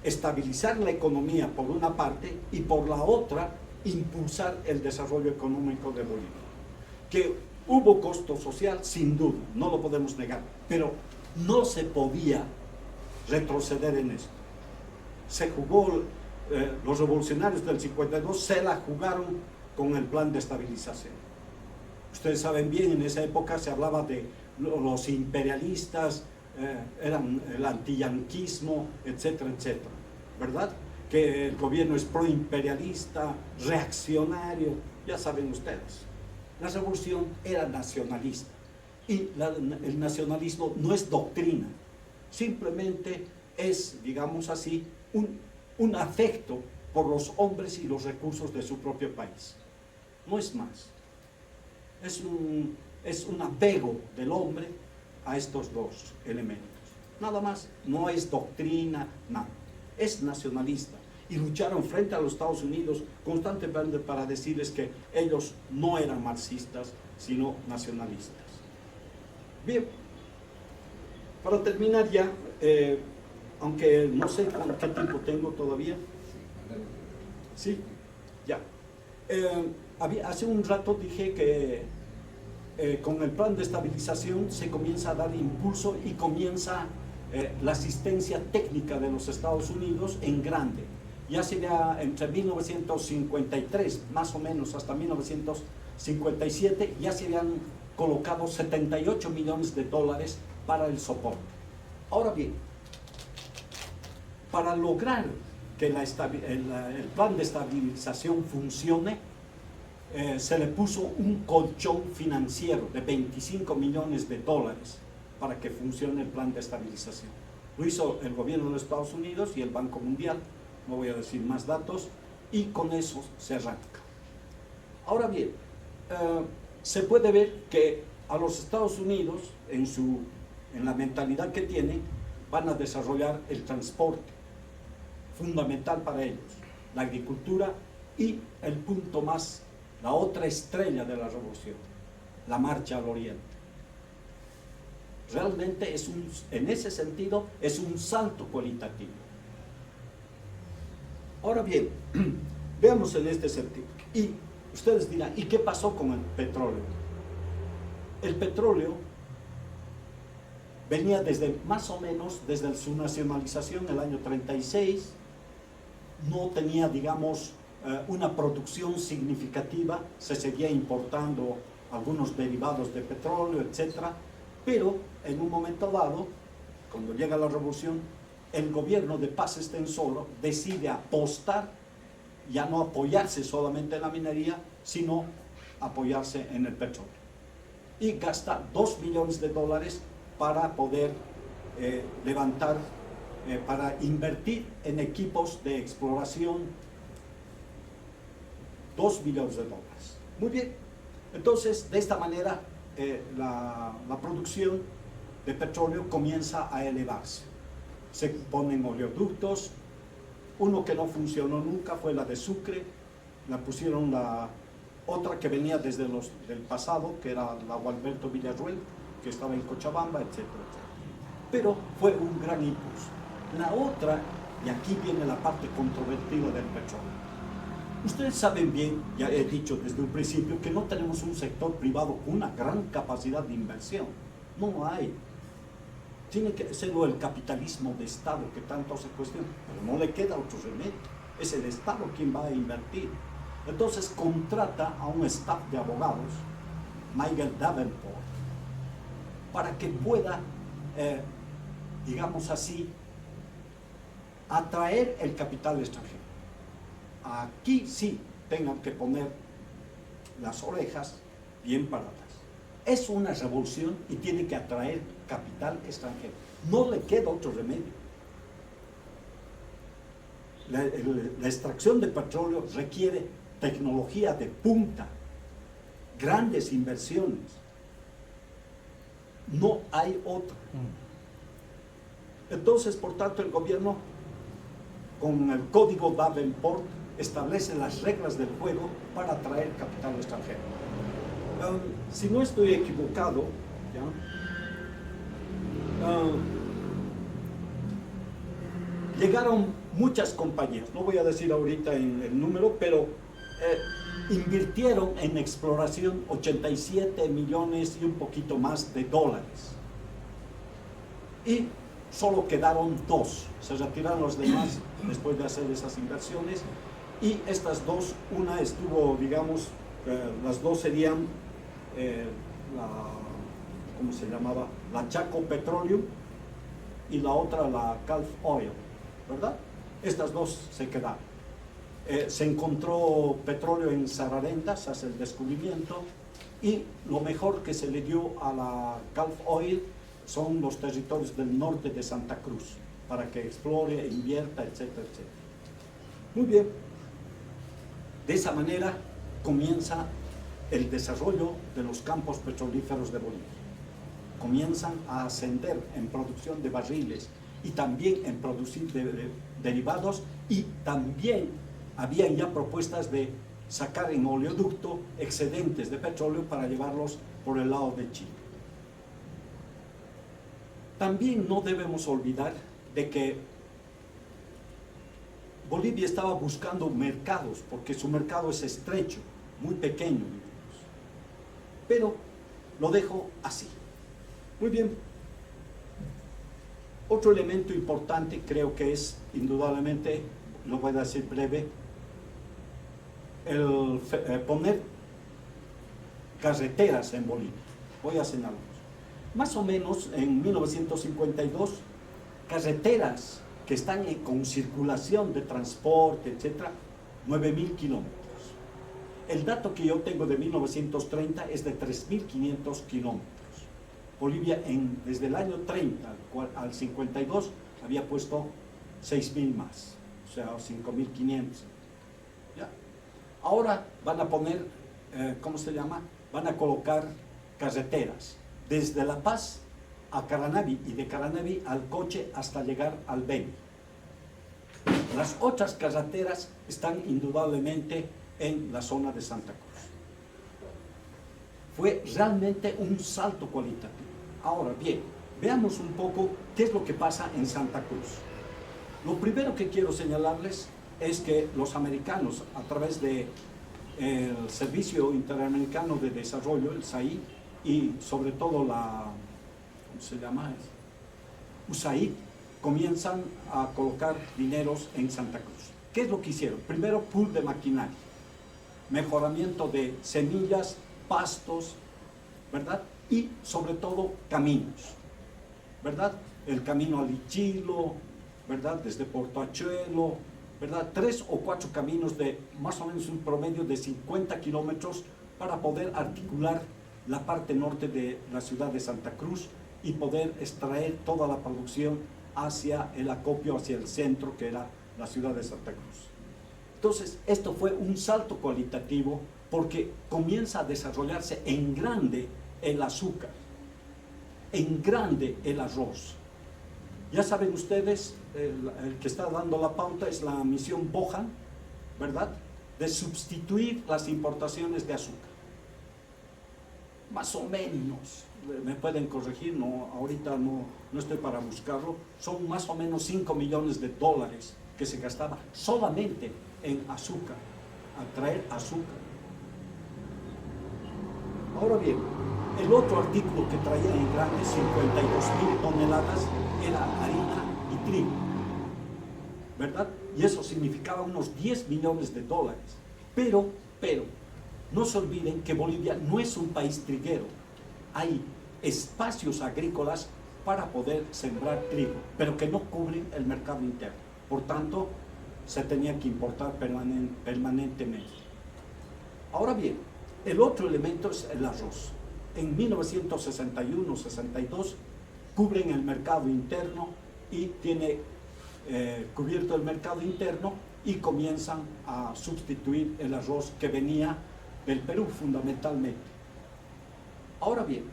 estabilizar la economía por una parte y por la otra impulsar el desarrollo económico de Bolivia. Que hubo costo social, sin duda, no lo podemos negar, pero no se podía retroceder en esto. Se jugó, los revolucionarios del 52 se la jugaron con el plan de estabilización. Ustedes saben bien, en esa época se hablaba de los imperialistas, eran el antiyanquismo, etcétera, etcétera, ¿verdad? Que el gobierno es proimperialista, reaccionario, ya saben ustedes. La revolución era nacionalista y el nacionalismo no es doctrina, simplemente es, digamos así, un afecto por los hombres y los recursos de su propio país. No es más. Es un apego del hombre a estos dos elementos. Nada más, no es doctrina, nada. Es nacionalista. Y lucharon frente a los Estados Unidos constantemente para decirles que ellos no eran marxistas, sino nacionalistas. Bien, para terminar ya, aunque no sé qué tiempo tengo todavía. Sí, ya. Hace un rato dije que con el plan de estabilización se comienza a dar impulso y comienza la asistencia técnica de los Estados Unidos en grande. Ya sería entre 1953, más o menos, hasta 1957, ya se habían colocado 78 millones de dólares para el soporte. Ahora bien, para lograr que el plan de estabilización funcione, se le puso un colchón financiero de 25 millones de dólares para que funcione el plan de estabilización. Lo hizo el gobierno de los Estados Unidos y el Banco Mundial, no voy a decir más datos, y con eso se arranca. Ahora bien, se puede ver que a los Estados Unidos, en la mentalidad que tienen, van a desarrollar el transporte, fundamental para ellos, la agricultura y el punto más, la otra estrella de la revolución, la marcha al oriente. Realmente en ese sentido es un salto cualitativo. Ahora bien, veamos en este sentido. Y ustedes dirán, ¿y qué pasó con el petróleo? El petróleo venía más o menos desde su nacionalización en el año 36, no tenía, digamos, una producción significativa, se seguía importando algunos derivados de petróleo, etc. Pero en un momento dado, cuando llega la revolución, el gobierno de Paz Estenssoro decide apostar, ya no apoyarse solamente en la minería, sino apoyarse en el petróleo. Y gasta 2 millones de dólares para poder levantar, para invertir en equipos de exploración, 2 millones de dólares. Muy bien, entonces de esta manera la producción de petróleo comienza a elevarse. Se ponen oleoductos. Uno que no funcionó nunca fue la de Sucre, la pusieron la otra que venía desde del pasado, que era la Gualberto Villarruel, que estaba en Cochabamba, etcétera, etcétera. Pero fue un gran impulso. La otra, y aquí viene la parte controvertida del petróleo. Ustedes saben bien, ya he dicho desde un principio, que no tenemos un sector privado con una gran capacidad de inversión. No hay. Tiene que ser el capitalismo de Estado que tanto se cuestiona, pero no le queda otro remedio. Es el Estado quien va a invertir. Entonces contrata a un staff de abogados, Michael Davenport, para que pueda, digamos así, atraer el capital extranjero. Aquí sí tengan que poner las orejas bien paradas. Es una revolución y tiene que atraer capital extranjero. No le queda otro remedio. la extracción de petróleo requiere tecnología de punta, grandes inversiones. No hay otra. Entonces, por tanto, el gobierno, con el código Davenport, establece las reglas del juego para atraer capital extranjero. Si no estoy equivocado, ¿ya? Llegaron muchas compañías, no voy a decir ahorita el número, pero invirtieron en exploración 87 millones y un poquito más de dólares. Y solo quedaron 2, se retiraron los demás después de hacer esas inversiones. Y estas 2, una estuvo, digamos, las 2 serían, ¿cómo se llamaba? La Chaco Petroleum y la otra la Gulf Oil, ¿verdad? Estas 2 se quedaron. Se encontró petróleo en Sararenta, se hace el descubrimiento, y lo mejor que se le dio a la Gulf Oil son los territorios del norte de Santa Cruz, para que explore, invierta, etcétera, etcétera. Muy bien. De esa manera comienza el desarrollo de los campos petrolíferos de Bolivia. Comienzan a ascender en producción de barriles y también en producir derivados, y también habían ya propuestas de sacar en oleoducto excedentes de petróleo para llevarlos por el lado de Chile. También no debemos olvidar de que Bolivia estaba buscando mercados, porque su mercado es estrecho, muy pequeño, digamos. Pero lo dejo así. Muy bien. Otro elemento importante creo que es, indudablemente, lo voy a decir breve, el poner carreteras en Bolivia. Voy a señalarlos. Más o menos en 1952, carreteras que están con circulación de transporte, etcétera, 9.000 kilómetros. El dato que yo tengo de 1930 es de 3.500 kilómetros. Bolivia desde el año 30 al 52 había puesto 6.000 más, o sea, 5.500. ¿Ya? Ahora van a poner, ¿cómo se llama? Van a colocar carreteras desde La Paz a Caranavi y de Caranavi al Coche hasta llegar al Beni. Las otras carreteras están indudablemente en la zona de Santa Cruz. Fue realmente un salto cualitativo. Ahora bien, veamos un poco qué es lo que pasa en Santa Cruz. Lo primero que quiero señalarles es que los americanos, a través del Servicio Interamericano de Desarrollo, el SAID, y sobre todo la, ¿cómo se llama? USAID, comienzan a colocar dineros en Santa Cruz. ¿Qué es lo que hicieron? Primero, pool de maquinaria, mejoramiento de semillas, pastos, ¿verdad? Y sobre todo caminos, ¿verdad? El camino a Lichilo, ¿verdad? Desde Portoachuelo, ¿verdad? 3 o 4 caminos de más o menos un promedio de 50 kilómetros para poder articular la parte norte de la ciudad de Santa Cruz y poder extraer toda la producción hacia el acopio, hacia el centro, que era la ciudad de Santa Cruz. Entonces, esto fue un salto cualitativo porque comienza a desarrollarse en grande el azúcar, en grande el arroz. Ya saben ustedes, el que está dando la pauta es la misión Bohan, ¿verdad? De sustituir las importaciones de azúcar. Más o menos, me pueden corregir, no, ahorita no estoy para buscarlo, son más o menos 5 millones de dólares que se gastaba solamente en azúcar, a traer azúcar. Ahora bien, el otro artículo que traía en grande, 52.000 toneladas, era harina y trigo, ¿verdad? Y eso significaba unos 10 millones de dólares. Pero, no se olviden que Bolivia no es un país triguero. Hay espacios agrícolas para poder sembrar trigo, pero que no cubren el mercado interno. Por tanto, se tenía que importar permanentemente. Ahora bien, el otro elemento es el arroz. En 1961-62 cubren el mercado interno y tiene cubierto el mercado interno y comienzan a sustituir el arroz que venía del Perú fundamentalmente. Ahora bien,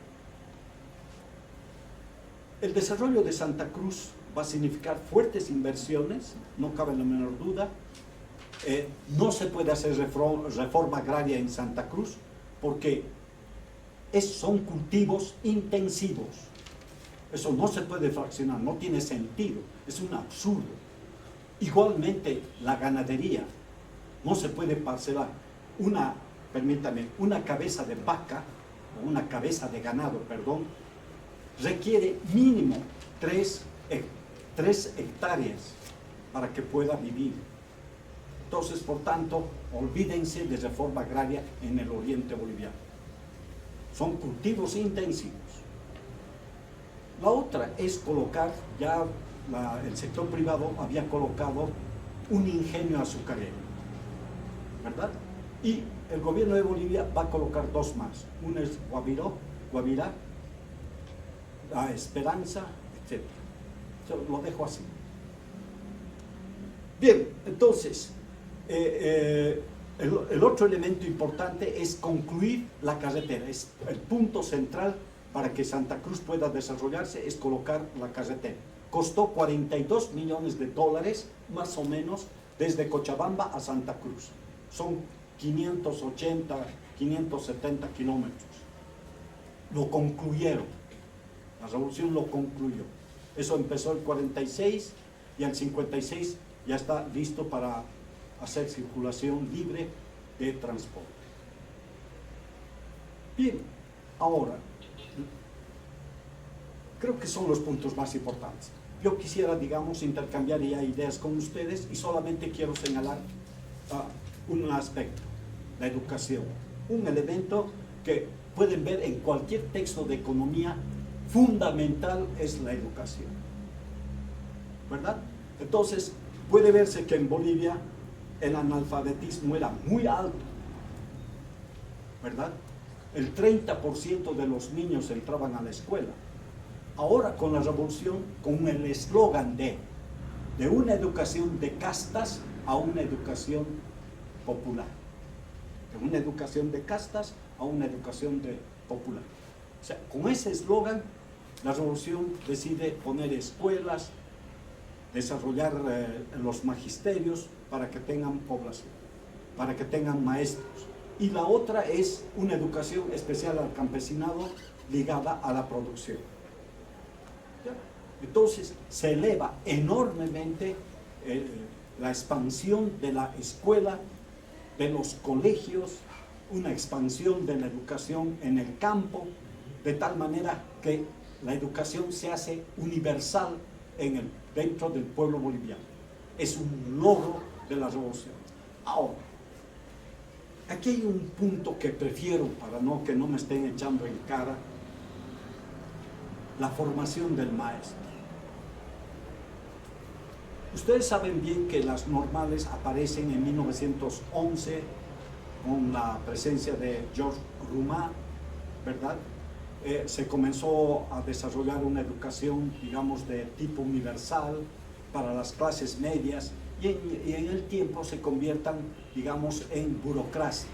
el desarrollo de Santa Cruz va a significar fuertes inversiones, no cabe la menor duda. No se puede hacer reforma agraria en Santa Cruz porque son cultivos intensivos. Eso no se puede fraccionar, no tiene sentido, es un absurdo. Igualmente la ganadería, no se puede parcelar. Permítame, una cabeza de vaca, o una cabeza de ganado, perdón, requiere mínimo 3 hectáreas para que pueda vivir. Entonces, por tanto, olvídense de reforma agraria en el oriente boliviano. Son cultivos intensivos. La otra es colocar, el sector privado había colocado un ingenio azucarero, ¿verdad? Y el gobierno de Bolivia va a colocar 2 más. Uno es Guavirá, La Esperanza, etc. Lo dejo así. Bien, entonces, el otro elemento importante es concluir la carretera. Es el punto central para que Santa Cruz pueda desarrollarse, es colocar la carretera. Costó $42 millones, más o menos, desde Cochabamba a Santa Cruz. Son 580, 570 kilómetros. Lo concluyeron. La revolución lo concluyó. Eso empezó el 46 y al 56 ya está listo para hacer circulación libre de transporte. Bien, ahora, creo que son los puntos más importantes. Yo quisiera, digamos, intercambiar ya ideas con ustedes y solamente quiero señalar un aspecto, la educación. Un elemento que pueden ver en cualquier texto de economía, fundamental es la educación, ¿verdad? Entonces, puede verse que en Bolivia el analfabetismo era muy alto, ¿verdad? El 30% de los niños entraban a la escuela. Ahora con la revolución, con el eslogan de una educación de castas a una educación popular. De una educación de castas a una educación popular. O sea, con ese eslogan, la revolución decide poner escuelas, desarrollar los magisterios para que tengan población, para que tengan maestros. Y la otra es una educación especial al campesinado ligada a la producción. Entonces se eleva enormemente la expansión de la escuela, de los colegios, una expansión de la educación en el campo, de tal manera que la educación se hace universal dentro del pueblo boliviano. Es un logro de la revolución. Ahora, aquí hay un punto que prefiero para que no me estén echando en cara: la formación del maestro. Ustedes saben bien que las normales aparecen en 1911 con la presencia de Georges Roumat, ¿verdad? Se comenzó a desarrollar una educación, digamos, de tipo universal para las clases medias y en el tiempo se conviertan, digamos, en burocracia,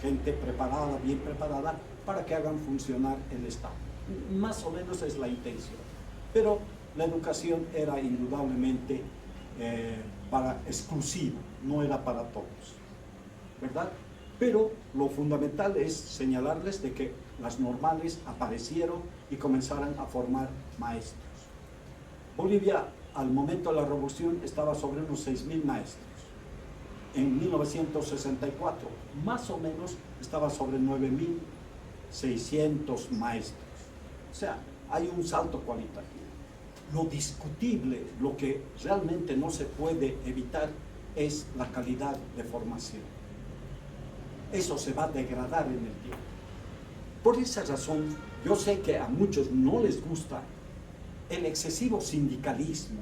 gente preparada, bien preparada, para que hagan funcionar el Estado. Más o menos es la intención. Pero la educación era indudablemente exclusiva, no era para todos, ¿verdad? Pero lo fundamental es señalarles de que las normales aparecieron y comenzaron a formar maestros. Bolivia, al momento de la revolución, estaba sobre unos 6.000 maestros. En 1964, más o menos, estaba sobre 9.600 maestros. O sea, hay un salto cualitativo. Lo discutible, lo que realmente no se puede evitar, es la calidad de formación. Eso se va a degradar en el tiempo. Por esa razón, yo sé que a muchos no les gusta el excesivo sindicalismo,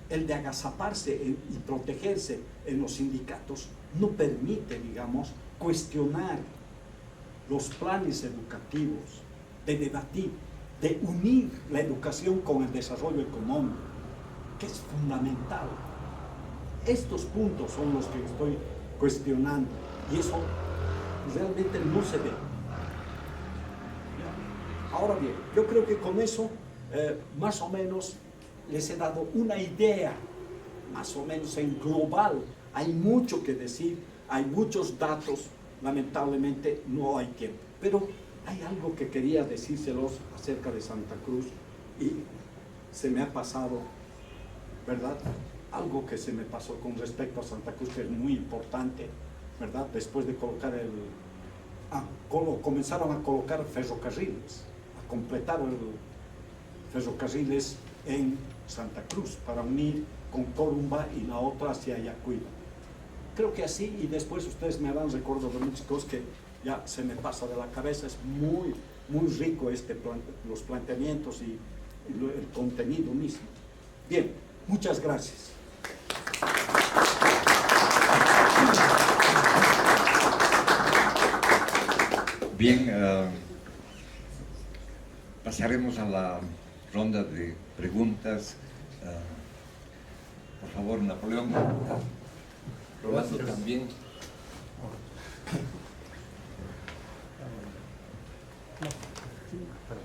el de agazaparse y protegerse en los sindicatos, no permite, digamos, cuestionar los planes educativos, de debatir, de unir la educación con el desarrollo económico. que es fundamental. Estos puntos son los que estoy cuestionando y eso realmente no se ve. Ahora bien, yo creo que con eso más o menos les he dado una idea, más o menos en global. Hay mucho que decir, hay muchos datos, lamentablemente no hay tiempo. Pero hay algo que quería decírselos acerca de Santa Cruz y se me ha pasado, ¿verdad? Algo que se me pasó con respecto a Santa Cruz que es muy importante, ¿verdad? Después de colocar comenzaron a colocar ferrocarriles, a completar el ferrocarriles en Santa Cruz para unir con Corumba y la otra hacia Yacuiba. Creo que así, y después ustedes me harán recuerdo de muchas cosas que ya se me pasa de la cabeza. Es muy, muy rico los planteamientos y el contenido mismo. Bien, muchas gracias. Bien, pasaremos a la ronda de preguntas. Por favor, Napoleón. Rolando también.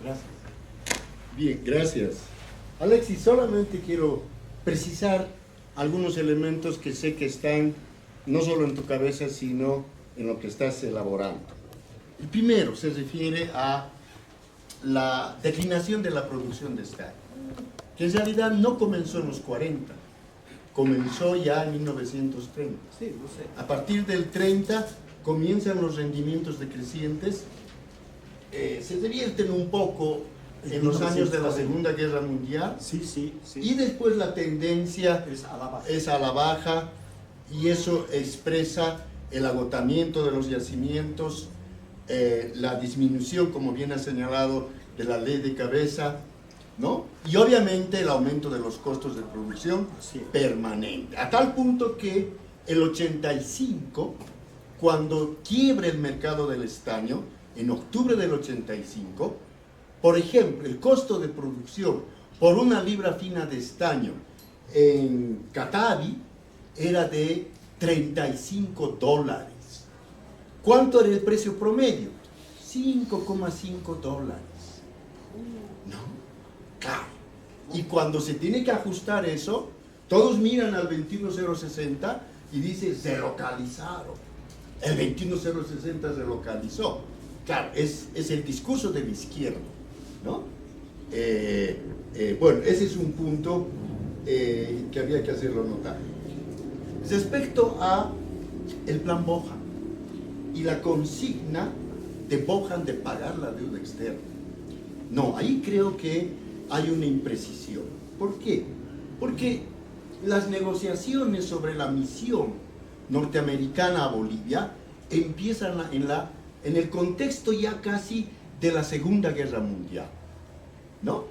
Gracias. Bien, gracias. Alexis, solamente quiero precisar algunos elementos que sé que están no solo en tu cabeza, sino en lo que estás elaborando. El primero se refiere a la declinación de la producción de estaño, que en realidad no comenzó en los 40, comenzó ya en 1930. Sí, lo sé. A partir del 30 comienzan los rendimientos decrecientes, se revierten un poco en los años de la Segunda Guerra Mundial, Sí. y después la tendencia es a la baja, y eso expresa el agotamiento de los yacimientos, la disminución, como bien ha señalado, de la ley de cabeza, ¿no? Y obviamente el aumento de los costos de producción permanente, a tal punto que el 85, cuando quiebra el mercado del estaño, en octubre del 85, por ejemplo, el costo de producción por una libra fina de estaño en Catavi era de $35. ¿Cuánto era el precio promedio? $5,5. ¿No? Claro. Y cuando se tiene que ajustar eso, todos miran al 21060 y dicen, se localizaron. El 21060 se localizó. Claro, es el discurso de la izquierda, ¿no? Bueno, ese es un punto que había que hacerlo notar. Respecto a el plan Bohan y la consigna de Bohan de pagar la deuda externa. No, ahí creo que hay una imprecisión. ¿Por qué? Porque las negociaciones sobre la misión norteamericana a Bolivia empiezan en el contexto ya casi de la Segunda Guerra Mundial, ¿no?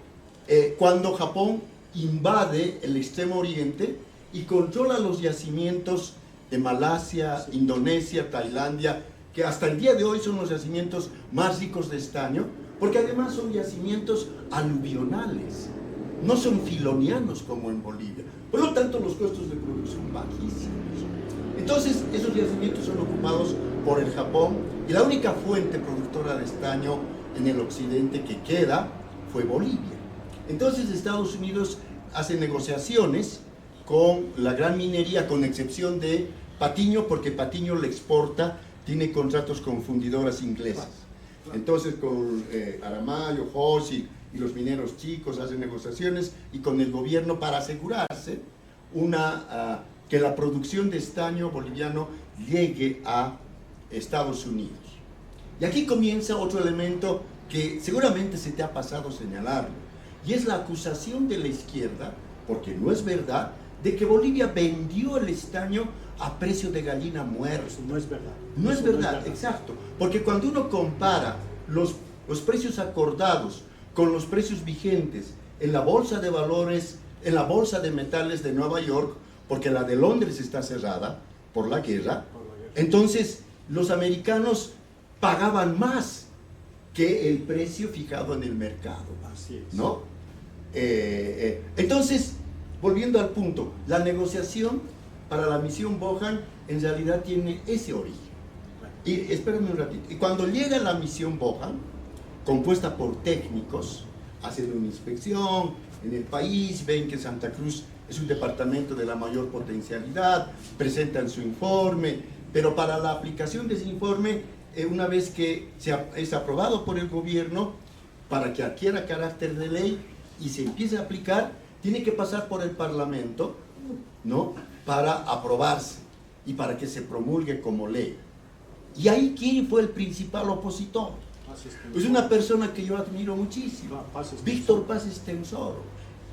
Cuando Japón invade el Extremo Oriente y controla los yacimientos de Malasia, Indonesia, Tailandia, que hasta el día de hoy son los yacimientos más ricos de estaño, porque además son yacimientos aluvionales, no son filonianos como en Bolivia. Por lo tanto, los costos de producción bajísimos. Entonces, esos yacimientos son ocupados por el Japón y la única fuente productora de estaño en el occidente que queda fue Bolivia. Entonces, Estados Unidos hace negociaciones con la gran minería, con excepción de Patiño, porque Patiño le exporta, tiene contratos con fundidoras inglesas. Entonces, con Aramayo, Hoss y los mineros chicos hacen negociaciones y con el gobierno para asegurarse que la producción de estaño boliviano llegue a Estados Unidos. Y aquí comienza otro elemento que seguramente se te ha pasado señalarlo, y es la acusación de la izquierda, porque no es verdad, de que Bolivia vendió el estaño a precio de gallina muerta. Eso no es verdad. No es verdad, exacto. Porque cuando uno compara los precios acordados con los precios vigentes en la bolsa de valores, en la bolsa de metales de Nueva York, porque la de Londres está cerrada por la guerra, entonces los americanos pagaban más que el precio fijado en el mercado. Así es. ¿No? Entonces, volviendo al punto, la negociación para la misión Bohan en realidad tiene ese origen. Y espérenme un ratito. Y cuando llega la misión Bohan, compuesta por técnicos, hacen una inspección en el país, ven que Santa Cruz es un departamento de la mayor potencialidad, presentan su informe, pero para la aplicación de ese informe, una vez que es aprobado por el gobierno, para que adquiera carácter de ley y se empiece a aplicar, tiene que pasar por el Parlamento, ¿no?, para aprobarse y para que se promulgue como ley. Y ahí, ¿quién fue el principal opositor? Es una persona que yo admiro muchísimo, Víctor Paz Estenssoro.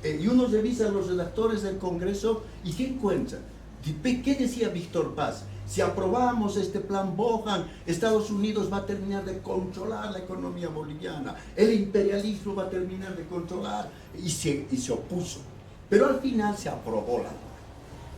Y uno revisa los redactores del Congreso y ¿qué encuentra? ¿Qué decía Víctor Paz? Si aprobamos este plan Bohan, Estados Unidos va a terminar de controlar la economía boliviana, el imperialismo va a terminar de controlar, y se opuso. Pero al final se aprobó la norma.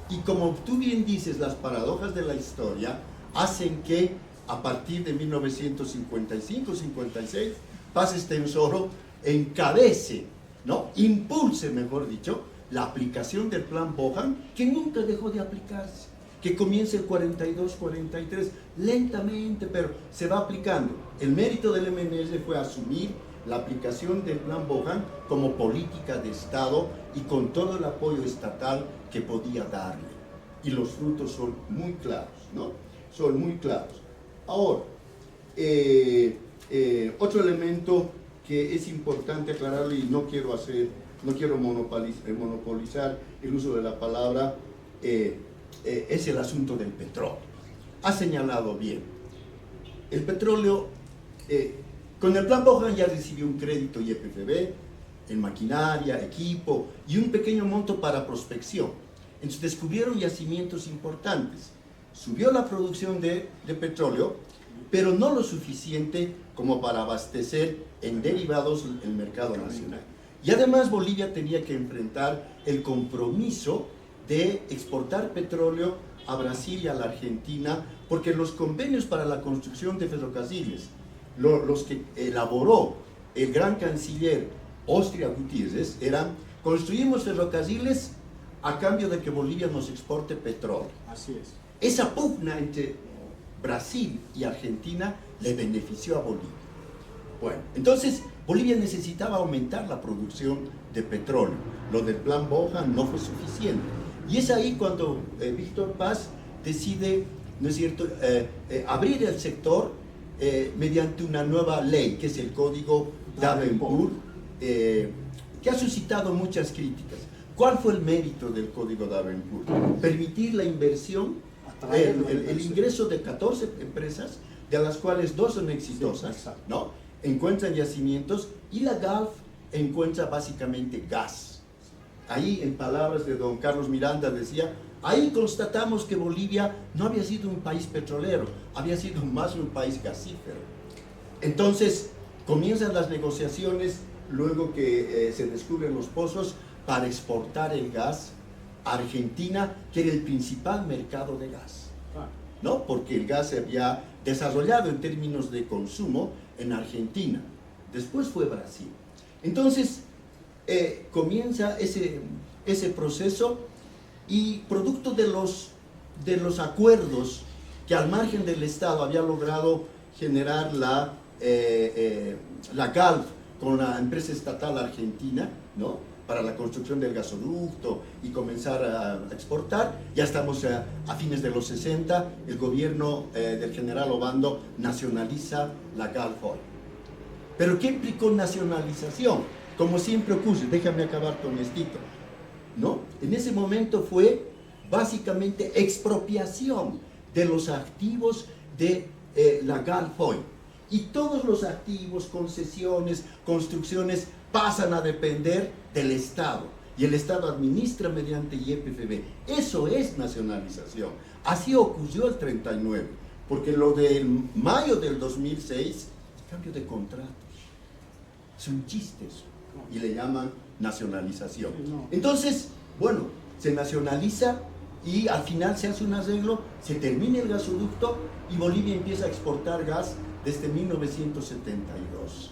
Y como tú bien dices, las paradojas de la historia hacen que a partir de 1955-56, Paz Estenssoro encabece, ¿no?, impulse, mejor dicho, la aplicación del plan Bohan, que nunca dejó de aplicarse, que comienza el 42-43, lentamente, pero se va aplicando. El mérito del MNS fue asumir la aplicación del plan Bohan como política de Estado y con todo el apoyo estatal que podía darle. Y los frutos son muy claros, ¿no? Son muy claros. Ahora, otro elemento que es importante aclararle, y no quiero monopolizar el uso de la palabra, es el asunto del petróleo. Ha señalado bien. El petróleo, con el plan Bohan ya recibió un crédito YPFB en maquinaria, equipo y un pequeño monto para prospección. Entonces descubrieron yacimientos importantes. Subió la producción de petróleo, pero no lo suficiente como para abastecer en derivados el mercado nacional. Y además Bolivia tenía que enfrentar el compromiso de exportar petróleo a Brasil y a la Argentina, porque los convenios para la construcción de ferrocarriles, los que elaboró el gran canciller Austria Gutiérrez, eran: construimos ferrocarriles a cambio de que Bolivia nos exporte petróleo. Así es. Esa pugna entre Brasil y Argentina le benefició a Bolivia. Bueno, entonces Bolivia necesitaba aumentar la producción de petróleo. Lo del plan Bohan no fue suficiente. Y es ahí cuando Víctor Paz decide, ¿no es cierto?, abrir el sector mediante una nueva ley, que es el Código Davenport, que ha suscitado muchas críticas. ¿Cuál fue el mérito del Código Davenport? Permitir la inversión, el ingreso de 14 empresas, de las cuales 2 son exitosas, ¿no?, encuentran yacimientos, y la GALF encuentra básicamente gas. Ahí, en palabras de don Carlos Miranda, decía: ahí constatamos que Bolivia no había sido un país petrolero, había sido más un país gasífero. Entonces comienzan las negociaciones, luego que se descubren los pozos, para exportar el gas a Argentina, que era el principal mercado de gas, ¿no?, porque el gas se había desarrollado en términos de consumo en Argentina. Después fue Brasil. Entonces comienza ese proceso, y producto de los acuerdos que al margen del Estado había logrado generar la GALF con la empresa estatal argentina, ¿no?, para la construcción del gasoducto y comenzar a exportar. Ya estamos a fines de los 60, el gobierno del general Obando nacionaliza la GALF Oil. ¿Pero qué implicó nacionalización? Como siempre ocurre, déjame acabar con esto, ¿no? En ese momento fue básicamente expropiación de los activos de la GALF Oil. Y todos los activos, concesiones, construcciones, pasan a depender del Estado. Y el Estado administra mediante YPFB. Eso es nacionalización. Así ocurrió el 39. Porque lo del mayo del 2006, cambio de contratos. Es un chiste eso. Y le llaman nacionalización. Entonces, bueno, se nacionaliza y al final se hace un arreglo, se termina el gasoducto y Bolivia empieza a exportar gas desde 1972.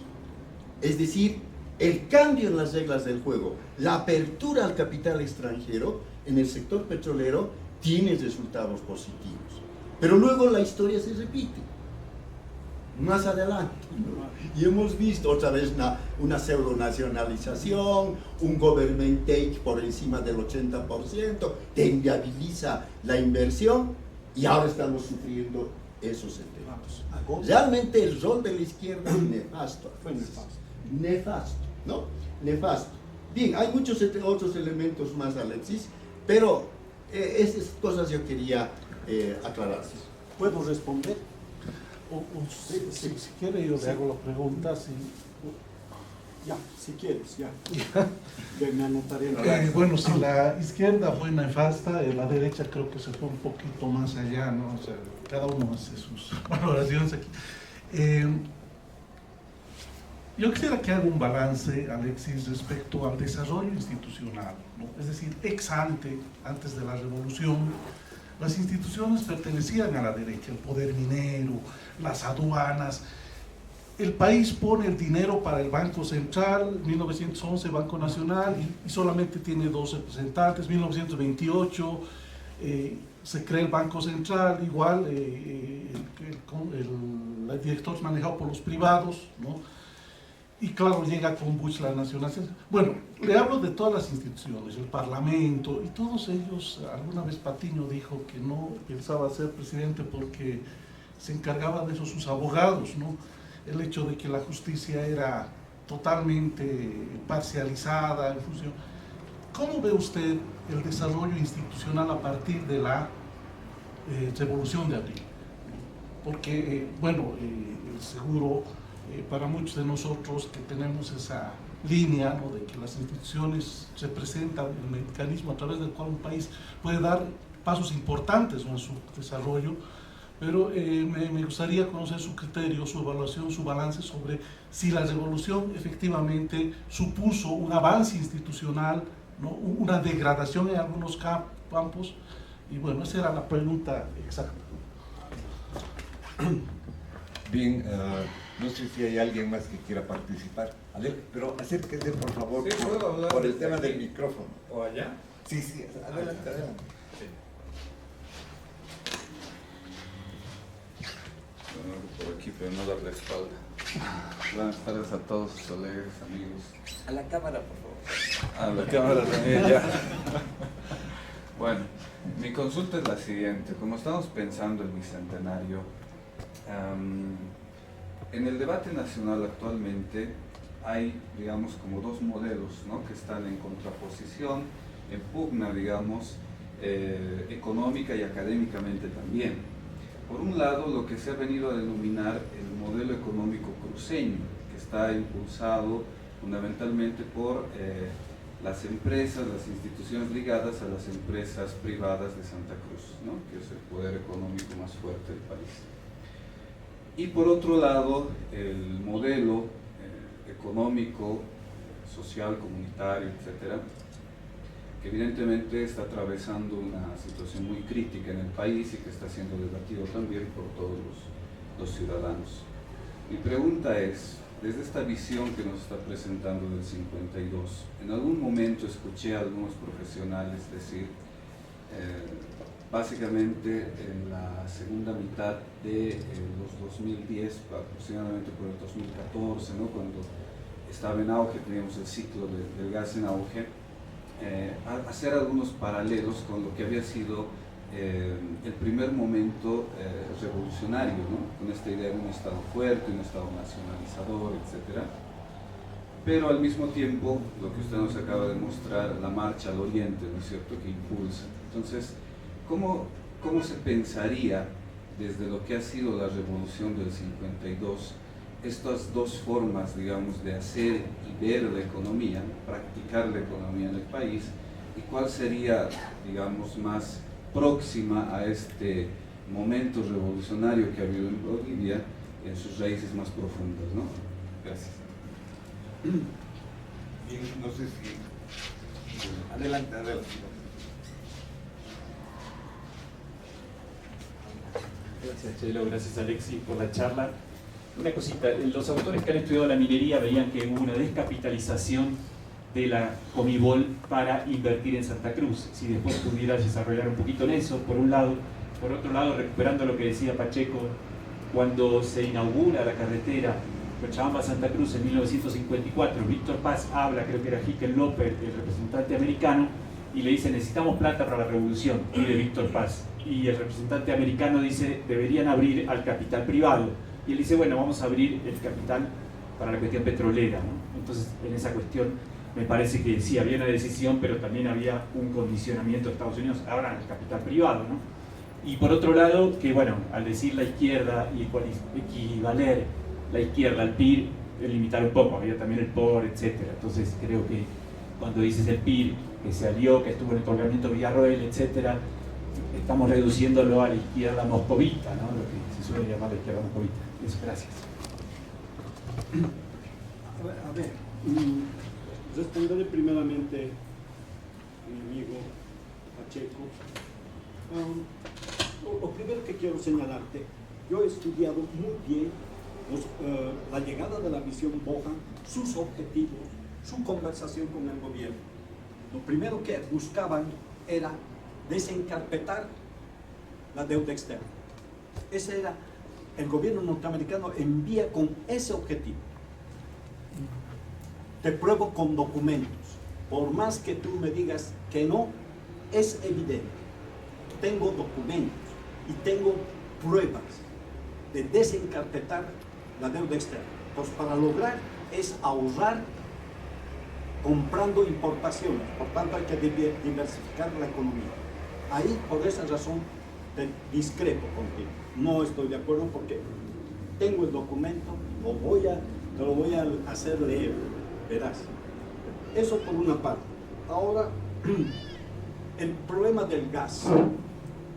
Es decir, el cambio en las reglas del juego, la apertura al capital extranjero en el sector petrolero tiene resultados positivos. Pero luego la historia se repite. Más adelante, ¿no? Y hemos visto otra vez una pseudo-nacionalización, un government take por encima del 80%, te inviabiliza la inversión y ahora estamos sufriendo esos efectos. Realmente el rol de la izquierda es nefasto. Fue nefasto. Nefasto, ¿no? Nefasto. Bien, hay muchos otros elementos más, Alexis, pero esas cosas yo quería aclarar. ¿Puedo responder? Si quiere yo le hago la pregunta. Ya, si quieres, ya. Me anotaré. Bueno, si la izquierda fue nefasta, la derecha creo que se fue un poquito más allá, ¿no? O sea, cada uno hace sus valoraciones aquí. Yo quisiera que haga un balance, Alexis, respecto al desarrollo institucional, ¿no? Es decir, ex ante, antes de la revolución, las instituciones pertenecían a la derecha, el poder minero, las aduanas. El país pone el dinero para el Banco Central, 1911 Banco Nacional, y solamente tiene 2 representantes. 1928 se crea el Banco Central, igual el director es manejado por los privados, ¿no? Y claro, llega con Bush la nacionalización. Bueno, le hablo de todas las instituciones, el Parlamento, y todos ellos. Alguna vez Patiño dijo que no pensaba ser presidente porque se encargaba de eso sus abogados, ¿no? El hecho de que la justicia era totalmente parcializada en función. ¿Cómo ve usted el desarrollo institucional a partir de la Revolución de Abril? Porque, seguro para muchos de nosotros que tenemos esa línea, ¿no?, de que las instituciones representan el mecanismo a través del cual un país puede dar pasos importantes, ¿no?, en su desarrollo, pero me gustaría conocer su criterio, su evaluación, su balance sobre si la revolución efectivamente supuso un avance institucional, ¿no?, una degradación en algunos campos, y bueno, esa era la pregunta exacta. Bien, no sé si hay alguien más que quiera participar. Pero acérquese, por favor, Sí, ¿puedo hablar por el desde tema aquí? del micrófono. ¿O allá? Sí, adelante, adelante. Bueno, por aquí, pero no darle espalda. Buenas tardes a todos sus colegas, amigos. A la cámara, por favor. A la cámara también, ya. Bueno, mi consulta es la siguiente. Como estamos pensando el bicentenario, en el debate nacional actualmente hay, digamos, como 2 modelos, ¿no?, que están en contraposición, en pugna, digamos, económica y académicamente también. Por un lado, lo que se ha venido a denominar el modelo económico cruceño, que está impulsado fundamentalmente por las empresas, las instituciones ligadas a las empresas privadas de Santa Cruz, ¿no?, que es el poder económico más fuerte del país. Y por otro lado, el modelo económico, social, comunitario, etcétera, que evidentemente está atravesando una situación muy crítica en el país y que está siendo debatido también por todos los ciudadanos. Mi pregunta es, desde esta visión que nos está presentando del 52, en algún momento escuché a algunos profesionales decir, básicamente en la segunda mitad de los 2010, aproximadamente por el 2014, ¿no?, cuando estaba en auge, teníamos el ciclo del gas en auge, hacer algunos paralelos con lo que había sido el primer momento revolucionario, ¿no?, con esta idea de un Estado fuerte, un Estado nacionalizador, etc. Pero al mismo tiempo, lo que usted nos acaba de mostrar, la marcha al oriente, ¿no es cierto?, que impulsa. Entonces, ¿cómo se pensaría desde lo que ha sido la revolución del 52 estas 2 formas, digamos, de hacer y ver la economía, practicar la economía en el país, y cuál sería, digamos, más próxima a este momento revolucionario que ha habido en Bolivia en sus raíces más profundas, ¿no? Gracias. Bien, no sé si... Adelante. Gracias, Chelo, gracias Alexi por la charla. Una cosita, los autores que han estudiado la minería veían que hubo una descapitalización de la Comibol para invertir en Santa Cruz. Si después pudieras desarrollar un poquito en eso, por un lado. Por otro lado, recuperando lo que decía Pacheco, cuando se inaugura la carretera Cochabamba-Santa Cruz en 1954, Víctor Paz habla, creo que era Hickenlooper, el representante americano, y le dice, necesitamos plata para la revolución, pide Víctor Paz. Y el representante americano dice, deberían abrir al capital privado. Y él dice, bueno, vamos a abrir el capital para la cuestión petrolera, ¿no? Entonces, en esa cuestión, me parece que sí, había una decisión, pero también había un condicionamiento de Estados Unidos, ahora el capital privado, ¿no? Y por otro lado, que bueno, al decir la izquierda y equivaler la izquierda al PIR, limitar un poco, había también el POR, etc. Entonces, creo que cuando dices el PIR, que se alió, que estuvo en el colgamiento Villarroel, etc., estamos reduciéndolo a la izquierda moscovita, ¿no? Lo que se suele llamar la izquierda moscovita. Eso, gracias. A ver, responderé primeramente a mi amigo Pacheco. Lo primero que quiero señalarte, yo he estudiado muy bien la llegada de la misión Bohan, sus objetivos, su conversación con el gobierno. Lo primero que buscaban era desencarpetar la deuda externa. Ese era, el gobierno norteamericano envía con ese objetivo. Te pruebo con documentos. Por más que tú me digas que no, es evidente. Tengo documentos y tengo pruebas de desencarpetar la deuda externa. Pues para lograr es ahorrar comprando importaciones, por tanto hay que diversificar la economía. Ahí, por esa razón, discrepo contigo. No estoy de acuerdo porque tengo el documento, te lo voy a hacer leer, verás. Eso por una parte. Ahora, el problema del gas.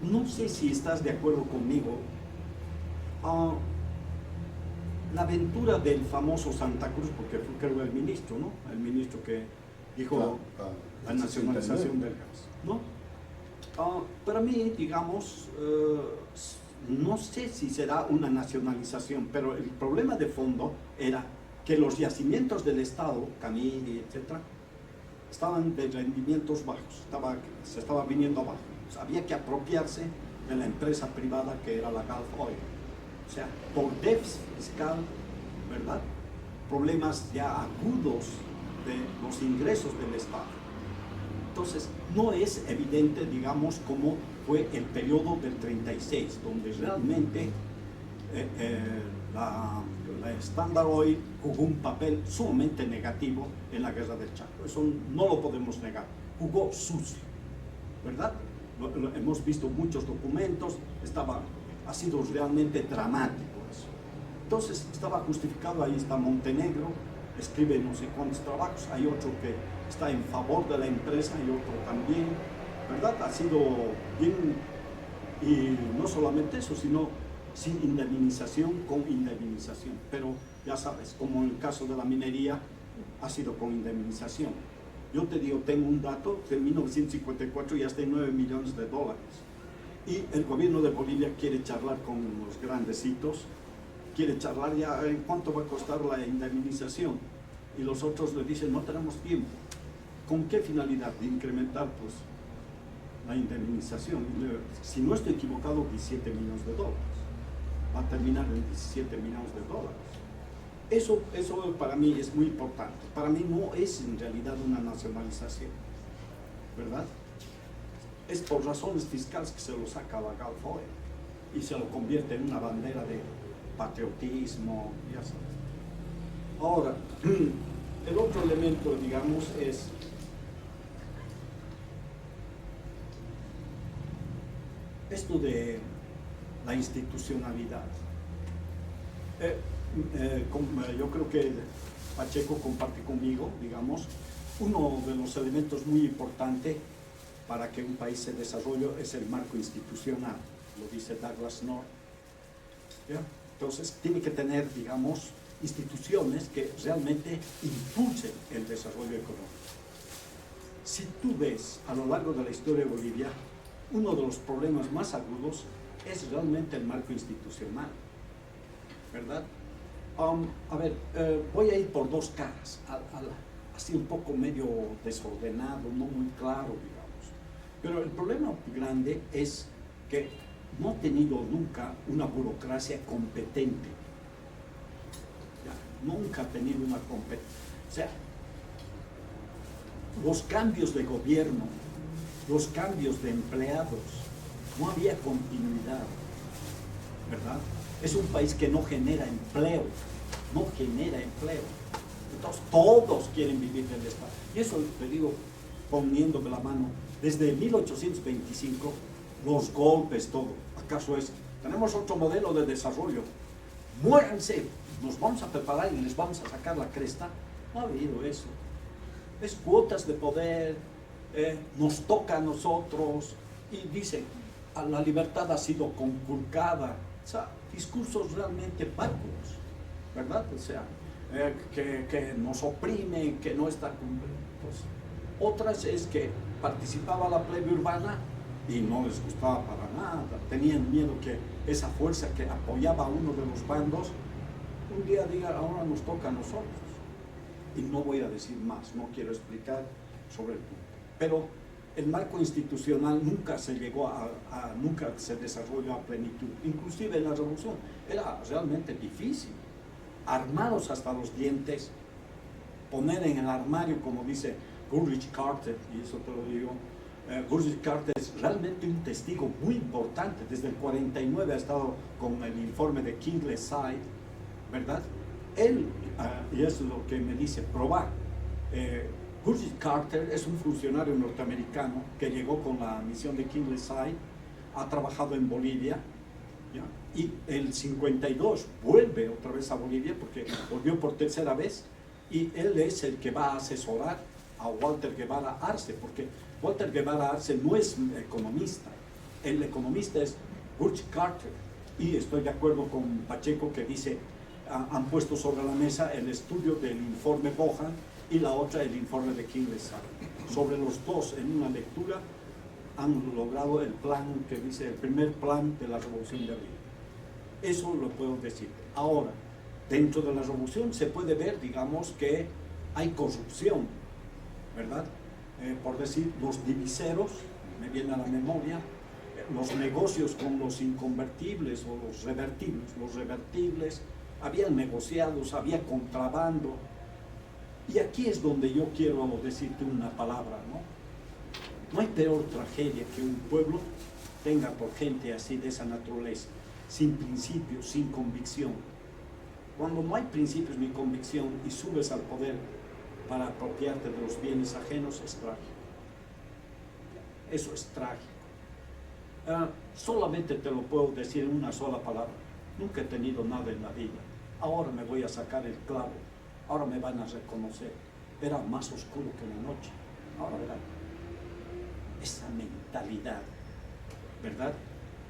No sé si estás de acuerdo conmigo. La aventura del famoso Santa Cruz, porque fue creo el ministro, ¿no? El ministro que dijo la nacionalización del gas, ¿no? Para mí, digamos, no sé si será una nacionalización, pero el problema de fondo era que los yacimientos del Estado, Camiri, etc., estaban de rendimientos bajos, se estaba viniendo abajo. O sea, había que apropiarse de la empresa privada que era la Gulf Oil. O sea, por déficit fiscal, ¿verdad? Problemas ya agudos de los ingresos del Estado. Entonces, no es evidente, digamos, cómo fue el periodo del 36, donde realmente la Standard Oil jugó un papel sumamente negativo en la guerra del Chaco. Eso no lo podemos negar. Jugó sucio, ¿verdad? Hemos visto muchos documentos, ha sido realmente dramático eso. Entonces estaba justificado, ahí está Montenegro, escribe no sé cuántos trabajos, hay otro que está en favor de la empresa y otro también, ¿verdad? Ha sido bien, y no solamente eso, sino sin indemnización, con indemnización, pero ya sabes, como en el caso de la minería, ha sido con indemnización. Yo te digo, tengo un dato, de 1954 ya está en $9 millones, y el gobierno de Bolivia quiere charlar con los grandecitos, quiere charlar ya en cuánto va a costar la indemnización, y los otros le dicen, no tenemos tiempo. ¿Con qué finalidad? De incrementar pues la indemnización. Si no estoy equivocado, $17 millones, va a terminar en $17 millones. Eso para mí es muy importante. Para mí no es en realidad una nacionalización, ¿verdad? Es por razones fiscales que se lo saca la Gulf Oil y se lo convierte en una bandera de patriotismo, ya sabes. Ahora, el otro elemento, digamos, es esto de la institucionalidad. Yo creo que Pacheco comparte conmigo, digamos, uno de los elementos muy importantes para que un país se desarrolle es el marco institucional, lo dice Douglas North. ¿Ya? Entonces, tiene que tener, digamos, instituciones que realmente impulsen el desarrollo económico. Si tú ves a lo largo de la historia de Bolivia, uno de los problemas más agudos es realmente el marco institucional, ¿verdad? A ver, voy a ir por dos caras, así un poco medio desordenado, no muy claro, digamos. Pero el problema grande es que no ha tenido nunca una burocracia competente. Ya, nunca ha tenido una competencia. O sea, los cambios de gobierno, los cambios de empleados, no había continuidad, ¿verdad? Es un país que no genera empleo, no genera empleo. Entonces todos quieren vivir del Estado. Y eso te digo, poniéndome la mano, desde 1825, los golpes, todo. ¿Acaso es? Tenemos otro modelo de desarrollo. Muéranse, nos vamos a preparar y les vamos a sacar la cresta. No ha habido eso. Es cuotas de poder, nos toca a nosotros, y dicen, la libertad ha sido conculcada. O sea, discursos realmente bárbaros, ¿verdad? O sea, que nos oprimen, que no está cumpliendo. Pues, otras es que participaba la plebe urbana y no les gustaba para nada, tenían miedo que esa fuerza que apoyaba a uno de los bandos, un día diga, ahora nos toca a nosotros. Y no voy a decir más, no quiero explicar sobre el punto. Pero el marco institucional nunca se llegó nunca se desarrolló a plenitud. Inclusive en la revolución era realmente difícil. Armados hasta los dientes, poner en el armario, como dice Ulrich Carter, y eso te lo digo, Ulrich Carter es realmente un testigo muy importante. Desde el 49 ha estado con el informe de Kingleside, ¿verdad? Él, y eso es lo que me dice, probar. Ulrich Carter es un funcionario norteamericano que llegó con la misión de Kingleside, ha trabajado en Bolivia, ¿ya? Y el 52 vuelve otra vez a Bolivia porque volvió por tercera vez, y él es el que va a asesorar a Walter Guevara Arce, porque Walter Guevara Arce no es economista, el economista es Ulrich Carter. Y estoy de acuerdo con Pacheco, que dice, han puesto sobre la mesa el estudio del informe Bohan y la otra el informe de Kingleside. Sobre los dos, en una lectura, han logrado el plan que dice, el primer plan de la Revolución de Abril. Eso lo puedo decir. Ahora, dentro de la revolución se puede ver, digamos, que hay corrupción, ¿verdad? Por decir, los diviseros, me viene a la memoria, los negocios con los inconvertibles o los revertibles, habían negociados, había contrabando. Y aquí es donde yo quiero decirte una palabra, ¿no? No hay peor tragedia que un pueblo tenga por gente así, de esa naturaleza, sin principios, sin convicción. Cuando no hay principios ni convicción y subes al poder para apropiarte de los bienes ajenos, es trágico. Eso es trágico. Solamente te lo puedo decir en una sola palabra. Nunca he tenido nada en la vida. Ahora me voy a sacar el clavo. Ahora me van a reconocer. Era más oscuro que la noche. Ahora verán. Esa mentalidad, ¿verdad?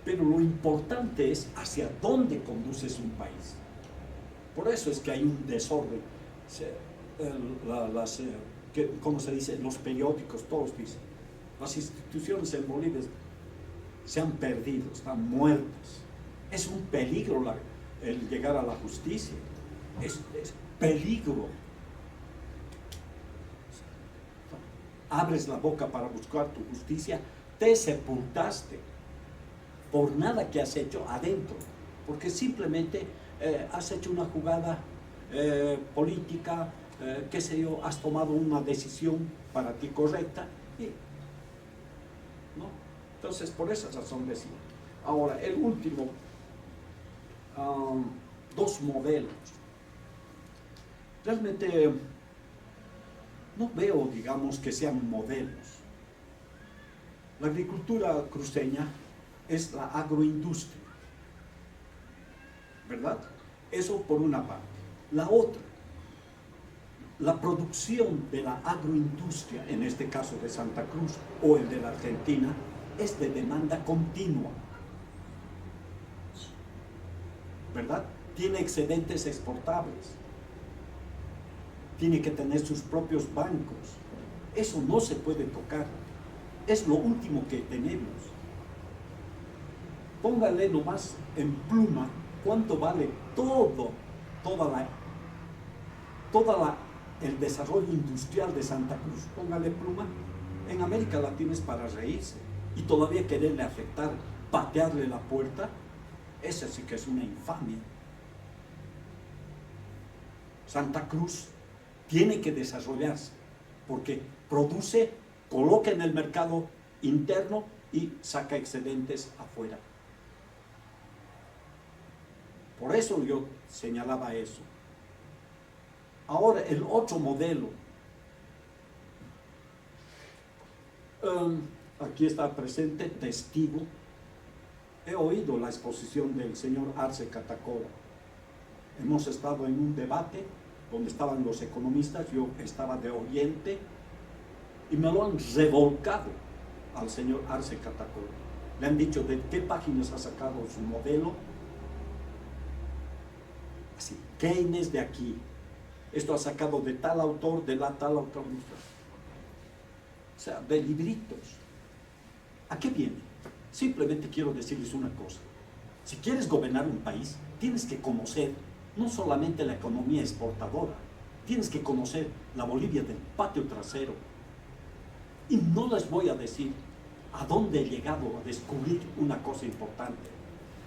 Pero lo importante es hacia dónde conduces un país. Por eso es que hay un desorden. ¿Cómo se dice? Los periódicos, todos dicen. Las instituciones en Bolivia se han perdido, están muertas. Es un peligro el llegar a la justicia. Es peligro. Abres la boca para buscar tu justicia, te sepultaste por nada que has hecho adentro, porque simplemente has hecho una jugada política, qué sé yo, has tomado una decisión para ti correcta, y, ¿no? Entonces, por esa razón decía. Ahora, el último, dos modelos. Realmente no veo, digamos, que sean modelos. La agricultura cruceña es la agroindustria, ¿verdad? Eso por una parte. La otra, la producción de la agroindustria, en este caso de Santa Cruz o el de la Argentina, es de demanda continua, ¿verdad? Tiene excedentes exportables, tiene que tener sus propios bancos. Eso no se puede tocar, es lo último que tenemos. Póngale nomás en pluma cuánto vale todo el desarrollo industrial de Santa Cruz, póngale pluma, en América Latina es para reírse, y todavía quererle afectar, patearle la puerta, esa sí que es una infamia. Santa Cruz tiene que desarrollarse, porque produce, coloca en el mercado interno y saca excedentes afuera. Por eso yo señalaba eso. Ahora, el otro modelo. Aquí está presente, testigo. He oído la exposición del señor Arce Catacora. Hemos estado en un debate donde estaban los economistas, yo estaba de oyente, y me lo han revolcado al señor Arce Catacora. Le han dicho de qué páginas ha sacado su modelo. Así, Keynes de aquí. Esto ha sacado de tal autor, de la tal autor. O sea, de libritos. ¿A qué viene? Simplemente quiero decirles una cosa. Si quieres gobernar un país, tienes que conocer no solamente la economía exportadora, tienes que conocer la Bolivia del patio trasero. Y no les voy a decir a dónde he llegado a descubrir una cosa importante.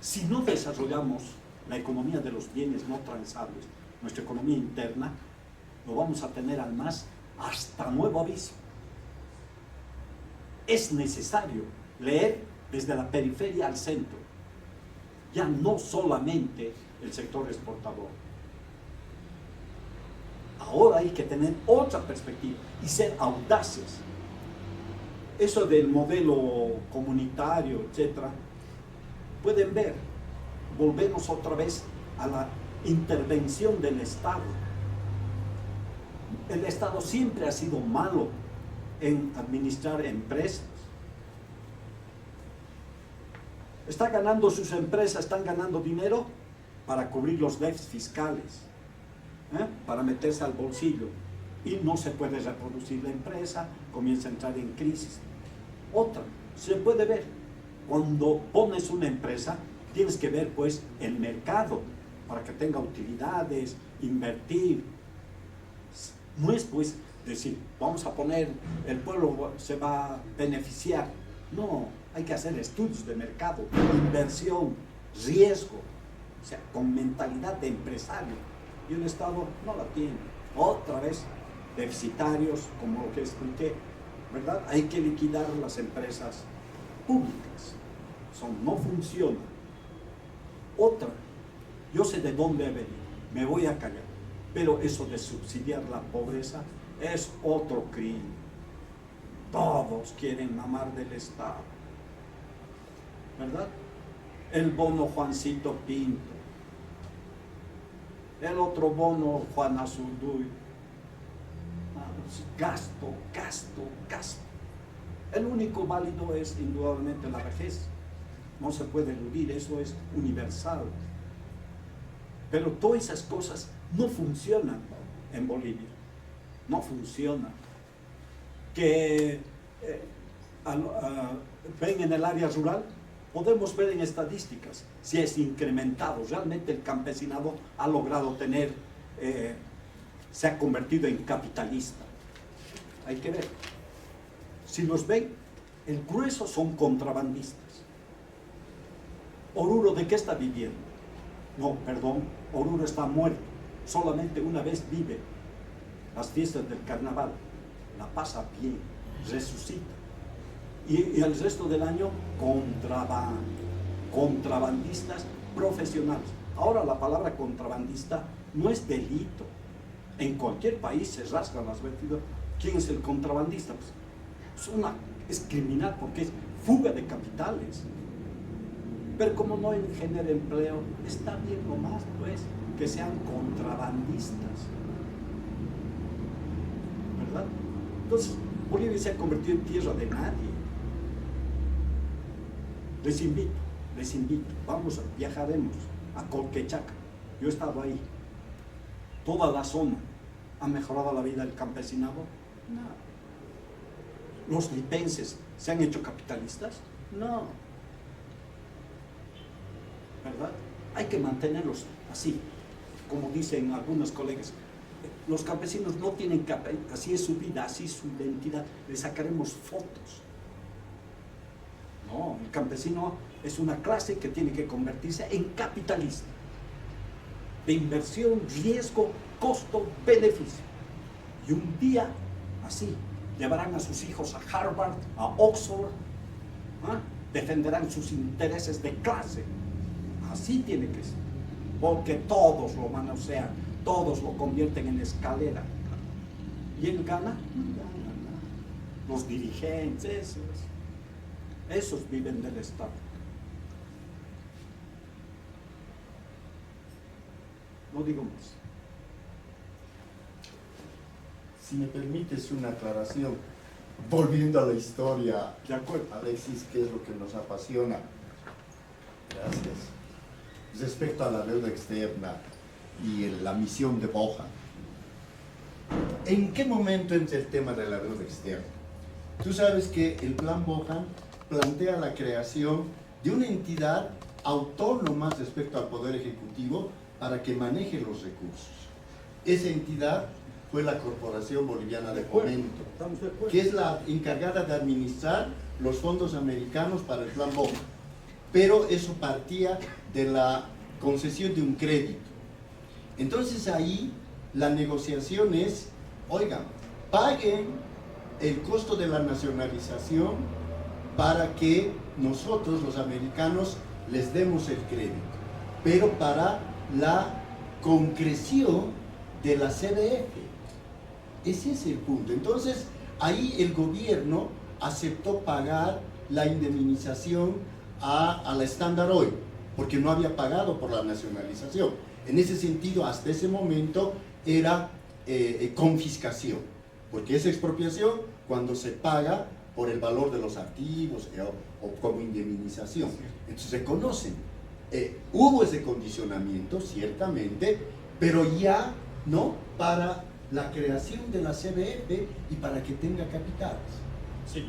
Si no desarrollamos la economía de los bienes no transables, nuestra economía interna, lo vamos a tener al más hasta nuevo aviso. Es necesario leer desde la periferia al centro, ya no solamente el sector exportador. Ahora hay que tener otra perspectiva y ser audaces. Eso del modelo comunitario, etcétera, pueden ver, volvemos otra vez a la intervención del Estado. El Estado siempre ha sido malo en administrar empresas. Está ganando sus empresas, están ganando dinero para cubrir los déficits fiscales, para meterse al bolsillo, y no se puede reproducir la empresa, comienza a entrar en crisis. Otra, se puede ver, cuando pones una empresa, tienes que ver pues el mercado, para que tenga utilidades, invertir. No es pues decir, vamos a poner, el pueblo se va a beneficiar. No, hay que hacer estudios de mercado, inversión, riesgo, o sea, con mentalidad de empresario. Y el Estado no la tiene. Otra vez, deficitarios, como lo que expliqué, ¿verdad? Hay que liquidar las empresas públicas. No funcionan. Otra, yo sé de dónde he venido, me voy a callar, pero eso de subsidiar la pobreza es otro crimen. Todos quieren mamar del Estado, ¿verdad? El bono Juancito Pinto, el otro bono Juan Azurduy. Gasto, gasto, gasto. El único válido es indudablemente la vejez. No se puede eludir, eso es universal. Pero todas esas cosas no funcionan en Bolivia. No funcionan. Que ven en el área rural, podemos ver en estadísticas si es incrementado. Realmente el campesinado ha logrado tener, se ha convertido en capitalista. Hay que ver. Si los ven, el grueso son contrabandistas. Oruro, ¿de qué está viviendo? No, perdón, Oruro está muerto. Solamente una vez vive las fiestas del carnaval. La pasa bien, resucita. Y el resto del año, contrabando. Contrabandistas profesionales. Ahora la palabra contrabandista no es delito. En cualquier país se rasgan las vestiduras. ¿Quién es el contrabandista? Pues es criminal porque es fuga de capitales. Pero como no genera empleo, está bien nomás, pues, que sean contrabandistas. ¿Verdad? Entonces, Bolivia se ha convertido en tierra de nadie. Les invito, viajaremos a Colquechaca. Yo he estado ahí. Toda la zona. ¿Ha mejorado la vida del campesinado? No. ¿Los lipenses se han hecho capitalistas? No. ¿Verdad? Hay que mantenerlos así. como dicen algunos colegas, los campesinos no tienen así es su vida, así es su identidad, le sacaremos fotos. No, el campesino es una clase que tiene que convertirse en capitalista, de inversión, riesgo, costo, beneficio. Y un día, así, llevarán a sus hijos a Harvard, a Oxford, ¿ah? Defenderán sus intereses de clase. Así tiene que ser, porque todos lo manosean, todos lo convierten en escalera. ¿Y él gana? Los dirigentes, esos viven del Estado. No digo más. Si me permites una aclaración, volviendo a la historia, De acuerdo. Alexis, ¿qué es lo que nos apasiona? Gracias. Respecto a la deuda externa y la misión de Bohan, ¿en qué momento entra el tema de la deuda externa? Tú sabes que el plan Bohan plantea la creación de una entidad autónoma respecto al Poder Ejecutivo para que maneje los recursos. Esa entidad fue la Corporación Boliviana de Fomento, Estamos de acuerdo. que es la encargada de administrar los fondos americanos para el plan Bohan. Pero eso partía de la concesión de un crédito. Entonces ahí la negociación es, oigan, paguen el costo de la nacionalización para que nosotros, los americanos, les demos el crédito, pero para la concreción de la CBF. Ese es el punto. Entonces, ahí el gobierno aceptó pagar la indemnización a la Standard Oil, porque no había pagado por la nacionalización. En ese sentido, hasta ese momento era confiscación, porque es expropiación cuando se paga por el valor de los activos o como indemnización. Entonces se conocen. Hubo ese condicionamiento, ciertamente, pero ya no para la creación de la CBF y para que tenga capitales. Sí,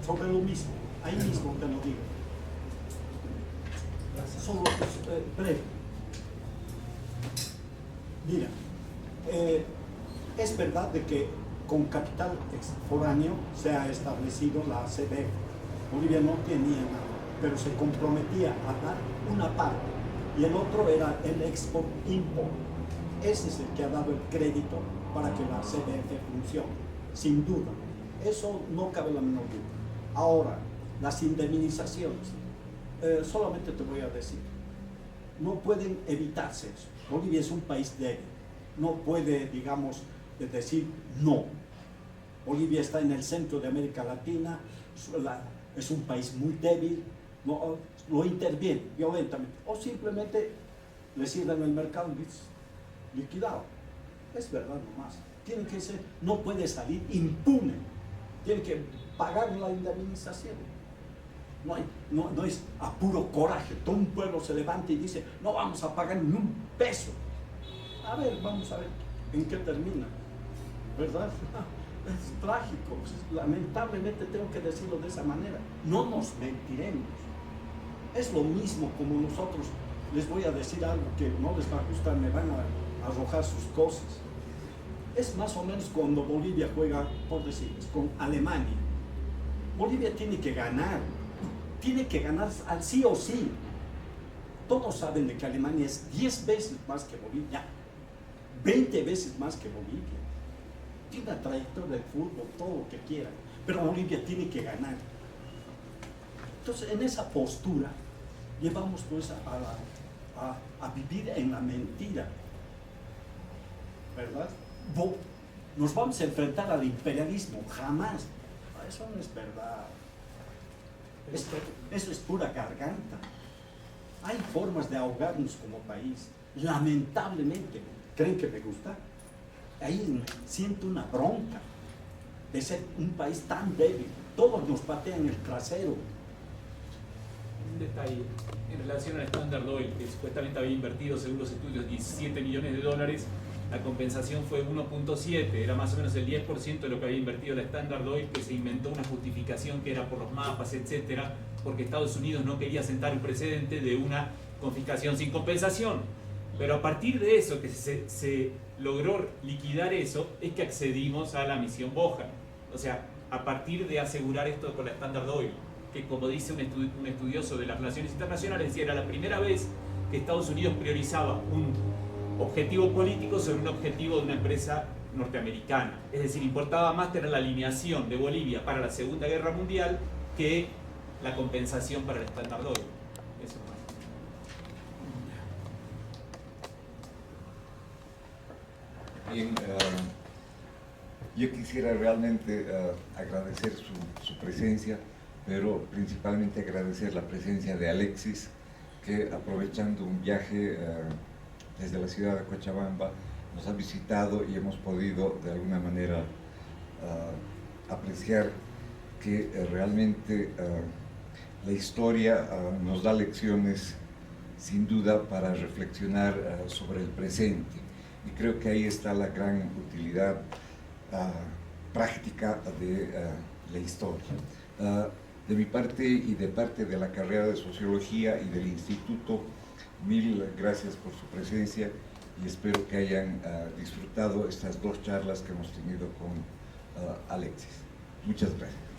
sobre lo mismo, ahí mismo te lo digo. Solo breve. Mira, es verdad de que con capital foráneo se ha establecido la CBF. Bolivia no tenía nada, pero se comprometía a dar una parte y el otro era el export-import. Ese es el que ha dado el crédito para que la CBF funcione, sin duda. Eso no cabe la menor duda. Ahora, las indemnizaciones, solamente te voy a decir, no pueden evitarse eso. Bolivia es un país débil, no puede, digamos, decir no. Bolivia está en el centro de América Latina, es un país muy débil, no, lo interviene violentamente, o simplemente le cierran el mercado y liquidado. Es verdad nomás. Tiene que ser, no puede salir impune, tiene que pagar la indemnización. No es a puro coraje, todo un pueblo se levanta y dice, no vamos a pagar ni un peso. A ver, vamos a ver en qué termina, ¿verdad? Es trágico, lamentablemente tengo que decirlo de esa manera. No nos mentiremos. Es lo mismo como nosotros, les voy a decir algo que no les va a gustar, me van a arrojar sus cosas. Es más o menos cuando Bolivia juega, por decir, con Alemania. Bolivia tiene que ganar al sí o sí. Todos saben de que Alemania es 10 veces más que Bolivia, 20 veces más que Bolivia. Tiene una trayectoria del fútbol, todo lo que quieran, pero Bolivia tiene que ganar. Entonces, en esa postura, llevamos pues a vivir en la mentira, ¿verdad? Nos vamos a enfrentar al imperialismo, jamás. Eso no es verdad. Eso es pura garganta. Hay formas de ahogarnos como país. Lamentablemente, ¿creen que me gusta? Ahí siento una bronca de ser un país tan débil. Todos nos patean el trasero. Un detalle en relación al Standard Oil, que supuestamente había invertido, según los estudios, 17 millones de dólares. La compensación fue 1.7, era más o menos el 10% de lo que había invertido la Standard Oil, que se inventó una justificación que era por los mapas, etcétera, porque Estados Unidos no quería sentar un precedente de una confiscación sin compensación. Pero a partir de eso, que se logró liquidar eso, es que accedimos a la misión Bohan. O sea, a partir de asegurar esto con la Standard Oil, que como dice un estudioso de las relaciones internacionales, decía, era la primera vez que Estados Unidos priorizaba un objetivo político sobre un objetivo de una empresa norteamericana. Es decir, importaba más tener la alineación de Bolivia para la Segunda Guerra Mundial que la compensación para el Standard Oil. Eso más. Bien, yo quisiera realmente agradecer su presencia, pero principalmente agradecer la presencia de Alexis, que aprovechando un viaje desde la ciudad de Cochabamba nos ha visitado y hemos podido de alguna manera apreciar que realmente la historia nos da lecciones sin duda para reflexionar sobre el presente. Y creo que ahí está la gran utilidad práctica de la historia. De mi parte y de parte de la carrera de Sociología y del Instituto, mil gracias por su presencia y espero que hayan disfrutado estas dos charlas que hemos tenido con Alexis. Muchas gracias.